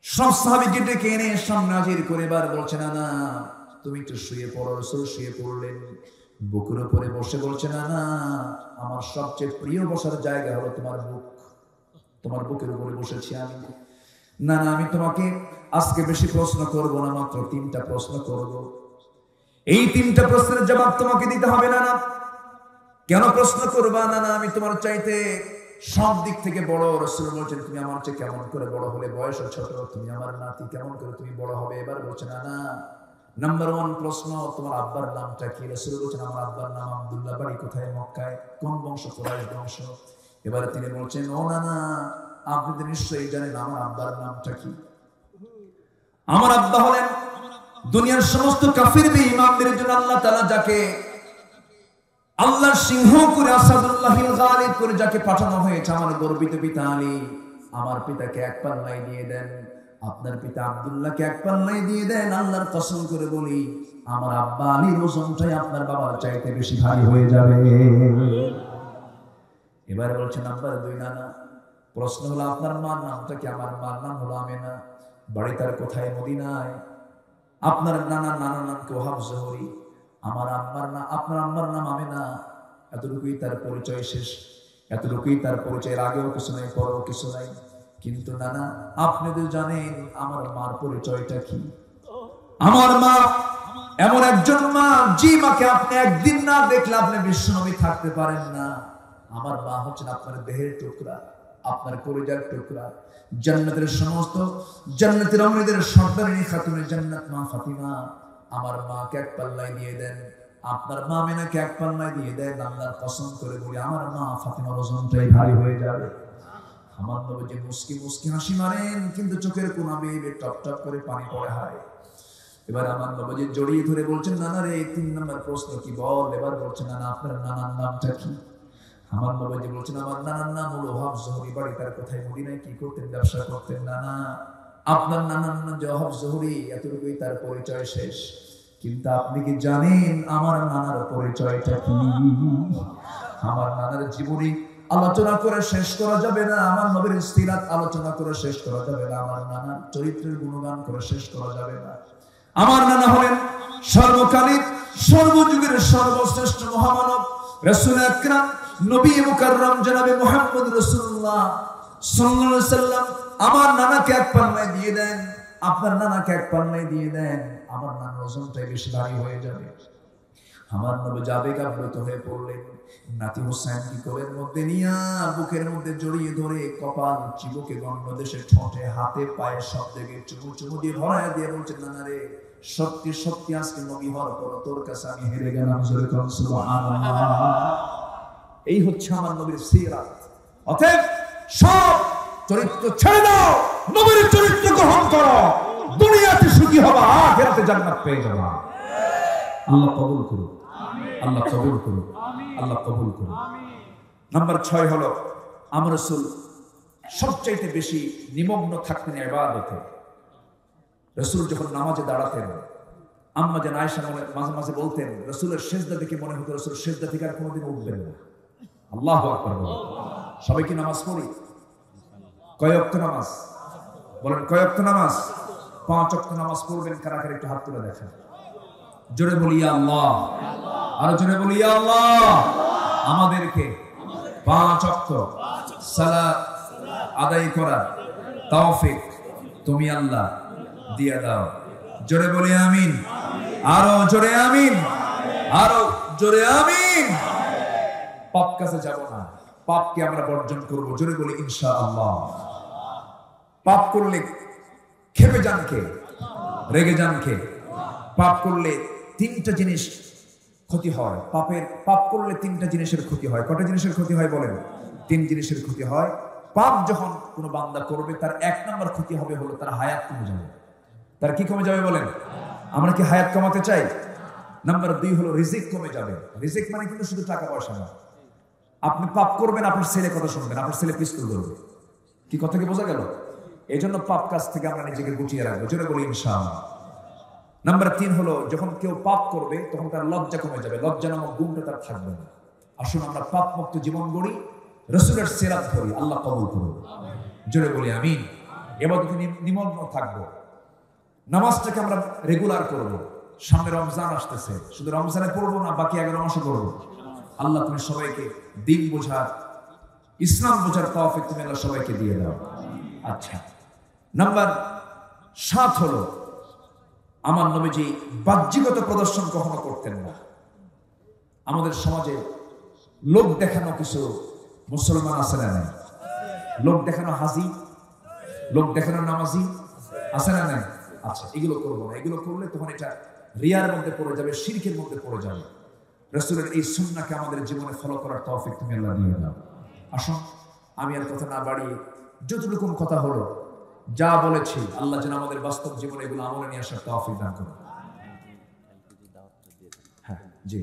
সব সাহাবীকে ডেকে এনে সামনে হাজির করে এবার বলছে, না না তুমি একটু শুয়ে পড়ো। রাসূল শুয়ে পড়লেন, বুকের উপরে বসে বলছে, না না আমার সবচেয়ে প্রিয় বসার জায়গা হলো তোমার বুক, তোমার বুকের উপরে বসেছি আমি। না না আমি তোমাকে আজকে বেশি প্রশ্ন করব না, মাত্র 3টা প্রশ্ন করব। এই 3টা প্রশ্নের জবাব তোমাকে দিতে হবে। না না কেন প্রশ্ন করবা? না না আমি তোমার চাইতে সব দিক থেকে বড়। রাসূল বলছেন, তুমি আমার চেয়ে কেমন করে বড় হলে, বয়সে ছোট, তুমি আমার নাতি, কেমন করে তুমি বড় হবে? এবার বলছে, না না নাম্বার 1 প্রশ্ন, তোমার আব্বার নামটা কি? রাসূল বলছেন, আমার আব্বার নাম আব্দুল্লাহ, বাড়ি কোথায়? মক্কায়। কোন বংশ? কুরাইশ বংশ। এবারে তিনি বলছেন, ও না না আপনি তো নিশ্চয়ই জানেন আমার আব্বার নামটা কি। আমার আব্বা হলেন দুনিয়ার সমস্ত কাফির বেঈমানদের জন্য আল্লাহ তাআলা যাকে আল্লাহর সিংহ করে, আসাদুল্লাহিল গালিব করে যাকে পাঠানো হয়েছে, আমার গর্বিত পিতা আলী। আমার পিতাকে এক পাল্লায় দিয়ে দেন, আপনার পিতা আব্দুল্লাহকে এক পাল্লায় দিয়ে দেন। আল্লাহর কসম করে বলি আমার আব্বা আলীর ওজনটাই আপনার বাবার চাইতে বেশি ভারী হয়ে যাবে। এবার বলছে নাম্বার 2, না না প্রশ্ন হলো আপনার মার নামটা কি? আমার মার নাম হলো আমেনা, বাড়ি তার কোথায়? মদিনায়। আপনার নানার নাম কি? ওহাব জোহরি। আমার আম্মার নাম, আপনার আম্মার নাম আমেনা। এতটুকুই তার পরিচয় শেষ, এতটুকুই তার পরিচয়ের আগেও কিছু নাই, পরেও কিছু নাই। কিন্তু নানা আপনি তো জানেন আমার মার পরিচয়টা কি? আমার মা এমন একজন মা, যে মাকে আপনি একদিন না দেখলে আপনি বিশ্বনবী থাকতে পারেন না। আমার মা হচ্ছেন আপনার দেহের টুকরা, আপনার কলিজার টুকরা। জান্নাতের সমস্ত জান্নাতের অমৃতের সর্দারিনী খাতুনে জান্নাত মা ফাতিমা। আমার মাকে এক পাল্লায় দিয়ে দেন, আপনার মা আমেনাকে এক পাল্লায় দিয়ে দেন। আল্লাহর কসম করে বলি আমার মা ফাতিমার ওজনটাই ভারী হয়ে যাবে। আমার নবী মুস্কি মুস্কি হাসি মারেন, কিন্তু চোখের কোনা বেয়ে টপ টপ করে পানি পড়ে হয়। এবার আমার নবী জড়িয়ে ধরে বলছেন, নানা রে 3 নম্বর প্রশ্ন কি বল। এবার বলছেন, নানা আপনার নানার নামটা কি? আমার নবী বলছেন, আমার নানার নাম হলো ওহাব জোহরি, বাড়ি তার কোথায়? মদিনায়। কি করতেন? ব্যবসা করতেন। নানা আপনার নানার নাম যে ওহাব জোহরি, এতটুকুই তার পরিচয় শেষ। কিন্তু আপনি কি জানেন আমার নানার পরিচয়টা কি? আমার নানার জীবনী আলোচনা করে শেষ করা যাবে না, আমার নবীর সিরাত আলোচনা করে শেষ করা যাবে না, আমার নানার চরিত্রের গুণগান করে শেষ করা যাবে না। আমার নানা হলেন সর্বকালীন সর্বযুগের সর্বশ্রেষ্ঠ মহামানব, রাসূল আকরাম নবী মুকাররম জনাবে মুহাম্মদ রাসূলুল্লাহ সাল্লাল্লাহু আলাইহি সাল্লাম। আমার নানাকে এক পাল্লায় দিয়ে দেন, আপনার নানাকে এক পাল্লায় দিয়ে দেন, আমার নানার ওজনটাই বেশি ভারী হয়ে যাবে। আমার নবী আবেগ আপ্লুত হয়ে পড়লেন। নাতি হোসেন কি কোলের মধ্যে নিয়ে বুকের মধ্যে জড়িয়ে ধরে কপাল চিবুকে গন্ধ দেশে ঠোঁটে হাতে পায়ে সব দিকে চুমু চুমু দিয়ে ভরায় দিয়ে বলছেন, নানা রে সত্যি সত্যি আজকে নবী হওয়ার পর তোর কাছে আমি হেরে গেলাম। সুবহানাল্লাহ। এই হচ্ছে আমার নবীর সিরাত। অতএব সব চরিত্র ছেড়ে দাও, নবীর চরিত্র গ্রহণ করো, দুনিয়াতে সুখী হবা, আখিরাতে জান্নাত পেয়ে যাবা। আল্লাহ কবুল করুন, আল্লাহ কবুল করুন, আল্লাহ কবুল করুন। নাম্বার 6 হলো আমার রাসূল সবচাইতে বেশি নিমগ্ন থাকতেন ইবাদতে। রাসূল যখন নামাজে দাঁড়াতেন, আম্মা জান আয়েশা মাঝে মাঝে বলতেন রাসূলের সিজদা দেখে মনে হতো রাসূল সিজদা থেকে আর কোনোদিন উঠবেন না। আল্লাহু আকবার। সবাই কি নামাজ পড়ি? কয় ওয়াক্ত নামাজ বলেন? কয় ওয়াক্ত নামাজ? 5 ওয়াক্ত নামাজ পড়বেন কারা কারা একটু হাত তুলে দেখেন। জোরে বলি ইয়া আল্লাহ, আরো জোরে বলি ইয়া আল্লাহ। আমাদেরকে 5 ওয়াক্ত সালাত আদায় করার তৌফিক তুমি আল্লাহ দিয়ে দাও। জোরে বলি আমিন, আরো জোরে আমিন, আরো জোরে আমিন। পাপ কাছে যাব না, পাপকে আমরা বর্জন করব। জোরে বলি ইনশাআল্লাহ। পাপ করলে খেপে যান কে? রেগে যান কে? পাপ করলে 3টা জিনিস ক্ষতি হয়। পাপ করলে 3টা জিনিসের ক্ষতি হয়। কয়টা জিনিসের ক্ষতি হয় বলেন? 3 জিনিসের ক্ষতি হয়। পাপ যখন কোনো বান্দা করবে তার 1 নম্বর ক্ষতি হবে হলো তার হায়াত কমে যাবে। তার কি কমে যাবে বলেন? আমরা কি হায়াত কমাতে চাই? নাম্বার 2 হলো রিজিক কমে যাবে। রিজিক মানে কিন্তু শুধু টাকা পয়সা না। আপনি পাপ করবেন, আপনার ছেলে কথা শুনবেন, আপনার ছেলে পিস্তল ধরবে। কি কথা কি বোঝা গেল? এই জন্য পাপ কাজ থেকে আমরা নিজেকে গুটিয়ে রাখবো। জোরে বলি ইনশাআল্লাহ। নাম্বার 3 হলো যখন কেউ পাপ করবে তখন তার লজ্জা কমে যাবে, লজ্জা নামক গুণটা তার থাকবে না। আসুন আমরা পাপ মুক্ত জীবন গড়ি, রাসূলের সিরাত ধরি। আল্লাহ কবুল করুন। জোরে বলি আমিন। ইবাদতে নিমগ্ন থাকবো, নামাজটাকে আমরা রেগুলার করব। সামনে রমজান আসতেছে, শুধু রমজানে পড়বো না, বাকি 11 মাসে পড়বো। আল্লাহ তুমি সবাইকে দিন বোঝার, ইসলাম বোঝার তৌফিক তুমি আল্লাহ সবাইকে দিয়ে দাও। আচ্ছা, নাম্বার 7 হলো আমার নবীজি বাহ্যিকতা প্রদর্শন কখনো করতেন না। আমাদের সমাজে লোক দেখানো কিছু মুসলমান আছে না নাই? লোক দেখানো হাজি, লোক দেখানো নামাজি আছে না নাই? আচ্ছা, এগুলো করবো না। এগুলো করলে তখন এটা রিয়ার মধ্যে পড়ে যাবে, শিরকের মধ্যে পড়ে যাবে। রাসূলের এই সুন্নাহকে আমাদের জীবনে ফলো করার তৌফিক তুমি আল্লাহ দিয়ে দাও। আসুন আমি আর কথা না বাড়িয়ে যতটুকু কথা হলো, যা বলেছি, আল্লাহ যেন আমাদের বাস্তব জীবনে এগুলো আমলে নিয়ে আসার তৌফিক দান করুন। হ্যাঁ, জি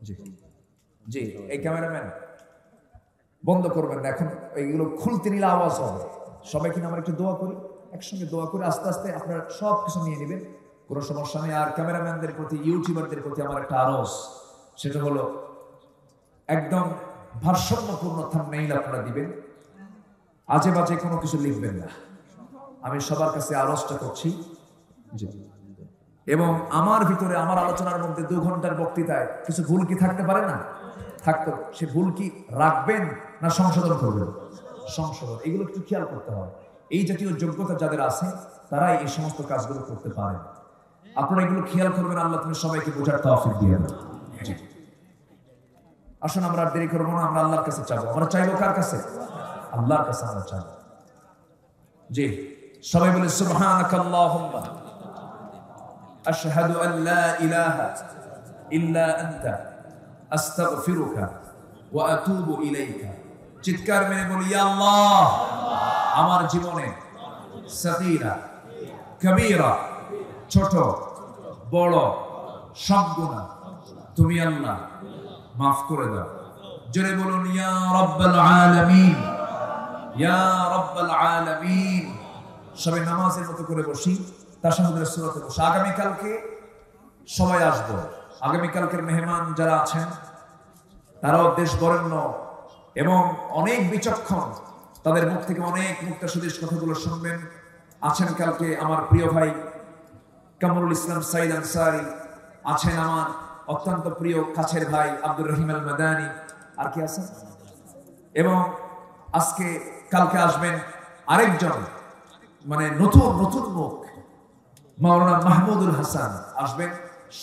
জি জি। এই ক্যামেরাম্যান বন্ধ করবেন না, এখন এইগুলো খুলতে নিলে আওয়াজ হবে। সবাই কিনা আমরা একটু দোয়া করি, একসঙ্গে দোয়া করে আস্তে আস্তে আপনারা সব কিছু নিয়ে নেবেন, কোনো সমস্যা নেই। আর ক্যামেরাম্যানদের প্রতি, ইউটিউবারদের প্রতি আমার একটা আরজ, সেটা হলো একদম ভারসাম্যপূর্ণ থাম্বনেইল আপনারা দিবেন, আজে বাজে কোনো কিছু লিখবেন না। আমি সবার কাছে আরজটা করছি। এবং আমার ভিতরে, আমার আলোচনার মধ্যে 2 ঘন্টার বক্তৃতায় কিছু ভুল কি থাকতে পারে না? থাকতো। সে ভুল কি রাখবেন না সংশোধন করবেন? সংশোধন। এগুলো একটু খেয়াল করতে হয়। এই জাতীয় যোগ্যতা যাদের আছে তারাই এই সমস্ত কাজগুলো করতে পারেন। আপনারা এগুলো খেয়াল করবেন। আল্লাহ তুমি সবাইকে বোঝার তৌফিক দিয়ে দাও। আসুন আমরা আর দেরি করবো না, আমরা আল্লাহর কাছে চাইবো। আমরা চাইবো কার কাছে? আল্লাহর কাছে আমরা চাইবো। জি, সবাই বলে সুবহানাকাল্লাহুম্মা আশহাদু আন লা ইলাহা ইল্লা আনতা আস্তাগফিরুকা ওয়া আতুবু ইলাইকা। চিৎকার মেরে বলি ইয়া আল্লাহ, আমার জীবনে সগীরা কবীরা, ছোট বড় সব গুনাহ তুমি আল্লাহ মাফ করে দাও। জোরে বলুন ইয়া রাব্বাল আলামিন, ইয়া রাব্বাল আলামিন। সবাই নামাজের মতো করে বসি, তাশাহুদের সূরাতে বসি। আগামীকালকে সবাই আসবো। আগামীকালকের মেহমান যারা আছেন তারাও দেশ বরেণ্য এবং অনেক বিচক্ষণ, তাদের মুখ থেকে অনেক মুক্তা সুদেশ কথাগুলো শুনবেন। আছেন কালকে আমার প্রিয় ভাই কামরুল ইসলাম সাইদ আনসারি, আছেন আমার অত্যন্ত প্রিয় কাছের ভাই আব্দুর রহিম আল মাদানী, আর কি আছেন? এবং আজকে কালকে আসবেন আরেকজন, মানে নতুন মুখ, মাওলানা মাহমুদুল হাসান আসবেন।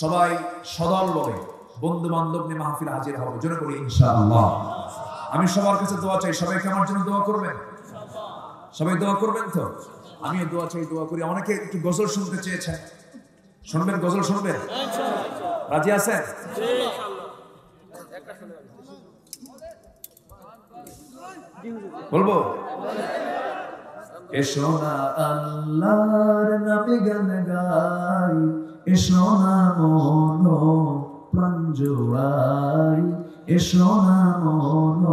সবাই সদল বলে বন্ধু বান্ধব নিয়ে মাহফিলে হাজির হবে। জোরে বলি ইনশাআল্লাহ। আমি সবার কাছে দোয়া চাই, সবাইকে আমার জন্য দোয়া করবেন। সবাই দোয়া করবেন তো? আমিও দোয়া চাই, দোয়া করি। অনেকে একটু গজল শুনতে চেয়েছেন, শুনবেন? গজল শুনবেন? রাজি আছেন? বলবো? এসো না আল্লাহর নামে গান গাই, এসো না মন প্রাণ জোড়াই, এসো না মন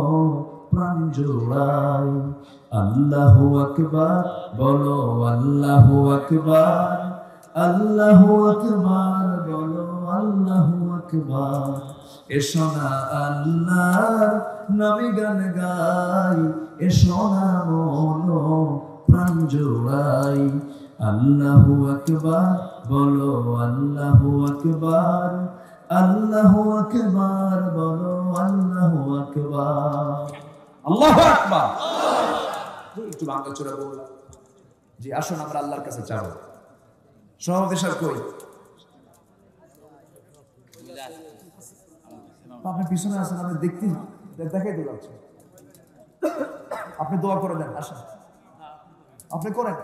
প্রাণ জোড়াই। আল্লাহু আকবার বলো, আল্লাহু আকবার, আল্লাহু আকবার বলো, আল্লাহু আকবার। এসো না আল্লাহর নামে গান গাই, এসো না মন প্রাণ জোড়াই। আল্লাহু আকবার বলো, আল্লাহু আকবার, আল্লাহু আকবার বলো, আল্লাহু আকবার। আল্লাহু আকবার। একটু বাংলা চোরা বললাম। জি, আসুন আমরা আল্লাহর কাছে চাবো। সভাপতি সাহেব কই? আপনি পিছনে আছেন, আমি দেখতে দেখাই তো যাচ্ছে। আপনি দোয়া করে দেন, আসেন। আপনি করেন,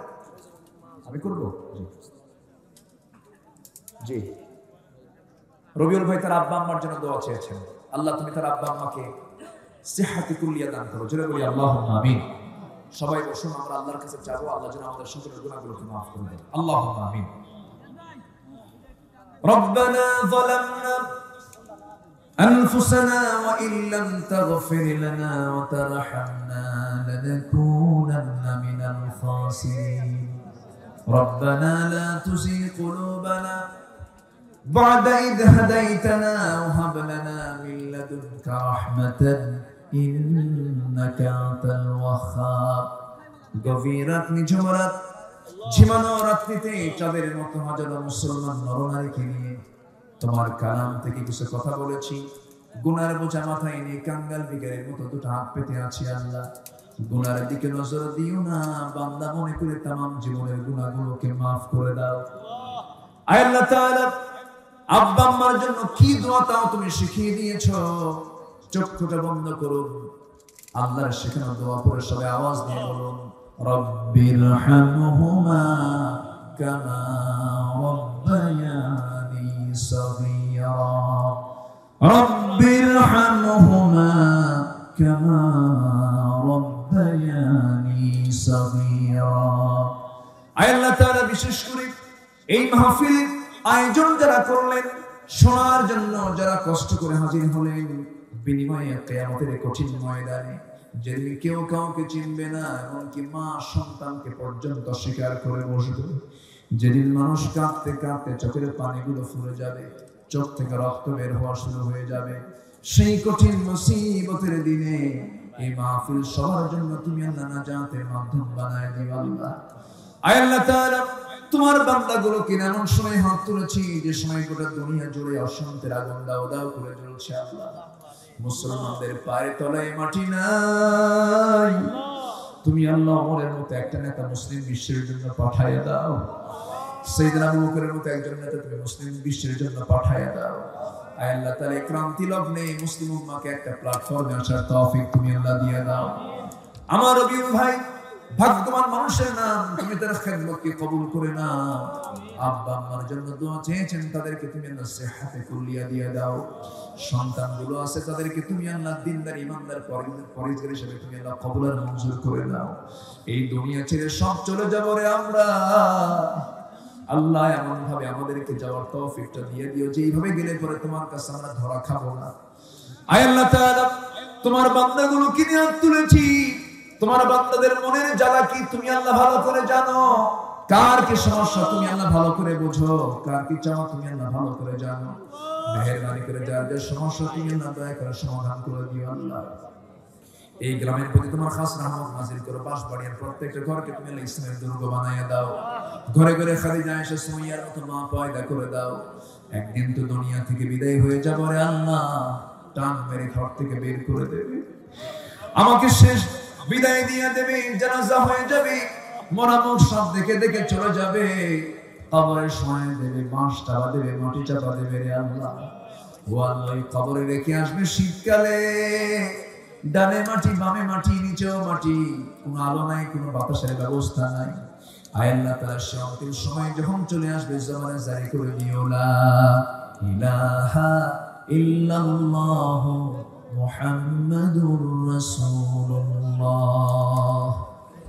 আমি করবো। জি, রবিউল ভাই তার আব্বা আম্মার জন্য দোয়া চেয়েছেন। আল্লাহ তুমি তার আব্বা আম্মাকে সিহহাতি কুল্লিয়া দান করো। জোরে বলি আল্লাহুম্মা আমিন। সবাই বসুন, আমরা আল্লাহর কাছে চাবো আল্লাহ যেন আমাদের সকলের গুনাহগুলোকে মাফ করে দেন। আল্লাহুম্মা আমিন। রব্বানা যালামনা أنفسنا وإن لم تغفر لنا وترحمنا لنكونن من الخاسرين ربنا لا تزغ قلوبنا بعد إذ هديتنا وهب لنا من لدنك رحمة إنك أنت الوهاب গভীর রাত, নিঝুম রাত, ঝিমানো রাত্রিতে চাঁদের মতো হাজারো মুসলমান নরনারীকে নিয়ে তোমার কালাম থেকে কিছু কথা বলেছি। গুনার বোঝা মাথায় নিয়ে কাঙ্গাল বিকারের মতো দুটো হাত পেতে আছি। আল্লাহ, গুনার দিকে নজর দিও না, বান্দা মনে করে তামাম জীবনের গুনাহগুলোকে মাফ করে দাও। আয় আল্লাহ তাআলা, আব্বা আম্মার জন্য কি দোয়া তাও তুমি শিখিয়ে দিয়েছো। চোখটা বন্ধ করুন, আল্লাহর শেখানো দোয়া পড়ে সবাই আওয়াজ দিয়ে বলুন, রব্বিরহামহুমা কামা রাব্বায়ানি সগীরা, রব্বিরহামহুমা কামা রাব্বায়ানি সগীরা। আয় আল্লাহ তাআলা, বিশেষ করে এই মাহফিল আয়োজন যারা করলেন, শোনার জন্য যারা কষ্ট করে হাজির হলেন, বিনিময়ে কিয়ামতের কঠিন ময়দানে যেদিন কেউ কাউকে চিনবে না, এমনকি মা সন্তানকে পর্যন্ত স্বীকার করে বসবে, যেদিন মানুষ কাঁদতে কাঁদতে চোখের পানিগুলো ফুলে যাবে, চোখ থেকে রক্ত বের হওয়া শুরু হয়ে যাবে, সেই কঠিন মুসিবতের দিনে এই মাহফিল সবার জন্য তুমি আল্লাহ নাজাতের মাধ্যম বানায় দিও। আল্লাহ, আয় আল্লাহ তাআলা, তোমার বান্দাগুলোকে এমন সময় হাত তুলেছি যে সময় গোটা দুনিয়া জুড়ে অশান্তির আগুন দাও দাও করে জ্বলছে। আল্লাহ, মুসলমানদের পায়ের তলায় মাটি নাই, তুমি আল্লাহ ওমরের মতো একটা নেতা মুসলিম বিশ্বের জন্য পাঠাইয়া দাও। সাইয়েদনা আবু বকরের মতো একজন নেতা তুমি মুসলিম বিশ্বের জন্য পাঠাইয়া দাও। আয় আল্লাহ তাআলা, ক্রান্তি লগ্নে মুসলিম উম্মাহকে একটা প্ল্যাটফর্মে আসার তৌফিক তুমি আল্লাহ দিয়ে দাও। আমার রবিউল ভাই ভাগ্যবান মানুষের নাম, তুমি তার খেদমতকে কবুল করে নাও। আব্বা আম্মার জন্য দোয়া চেয়েছেন, তাদেরকে তুমি আল্লাহ সিহহাতে কুল্লিয়া দিয়ে দাও। সন্তানগুলো আছে, তাদেরকে তুমি আল্লাহ দিনদার ইমানদার পরিবার হিসেবে তুমি আল্লাহ কবুল আর মঞ্জুর করে নাও। এই দুনিয়া ছেড়ে সব চলে যাব রে আমরা, আল্লাহ এমন ভাবে আমাদেরকে যাওয়ার তৌফিকটা দিয়ে দিও যে এইভাবে গেলে পরে তোমার কাছে আমরা ধরা খাবো না। আয় আল্লাহ তাআলা, তোমার বান্দাগুলো কি নিয়ে তুলেছি, তোমার বান্দাদের মনের জ্বালা কি তুমি আল্লাহ ভালো করে জানো, কার কি সমস্যা তুমি আল্লাহ ভালো করে বুঝো, কার কি চাওয়া তুমি আল্লাহ ভালো করে জানো। মেহেরবানি করে যাদের সমস্যা তুমি আল্লাহ দয়া করে সমাধান করে দিও। আল্লাহ, এই গ্রামের প্রতি তোমার খাস রহমত নাযিল করো। বাঁশবাড়িয়ার প্রত্যেকটা ঘরকে তুমি আল্লাহ ইসলামের দুর্গ বানাইয়া দাও। ঘরে ঘরে খাদিজা আয়েশা সুমাইয়ার মতো মা পয়দা করে দাও। একদিন তো দুনিয়া থেকে বিদায় হয়ে যাব রে আল্লাহ, টান মেরে ঘর থেকে বের করে দেবে, আমাকে শেষ বিদায় দিয়ে দেবে, জানাজা হয়ে যাবে, মরা মুখ সব দেখে দেখে চলে যাবে, কবরে শোয়া দেবে, বাঁশ চাপা দেবে, মাটি চাপা দেবে রে আল্লাহ। ও আল্লাহ, কবরে রেখে আসবে শীতকালে, ডানে মাটি বামে মাটি নিচেও মাটি, কোনো আলো নাই, কোনো বাতাসের ব্যবস্থা নাই, আয় আল্লাহ তাআলা শান্তির সময় যখন চলে আসবে জবানে জারি করে দিও লা ইলাহা ইল্লাল্লাহু মুহাম্মাদুর রাসূলুল্লাহ।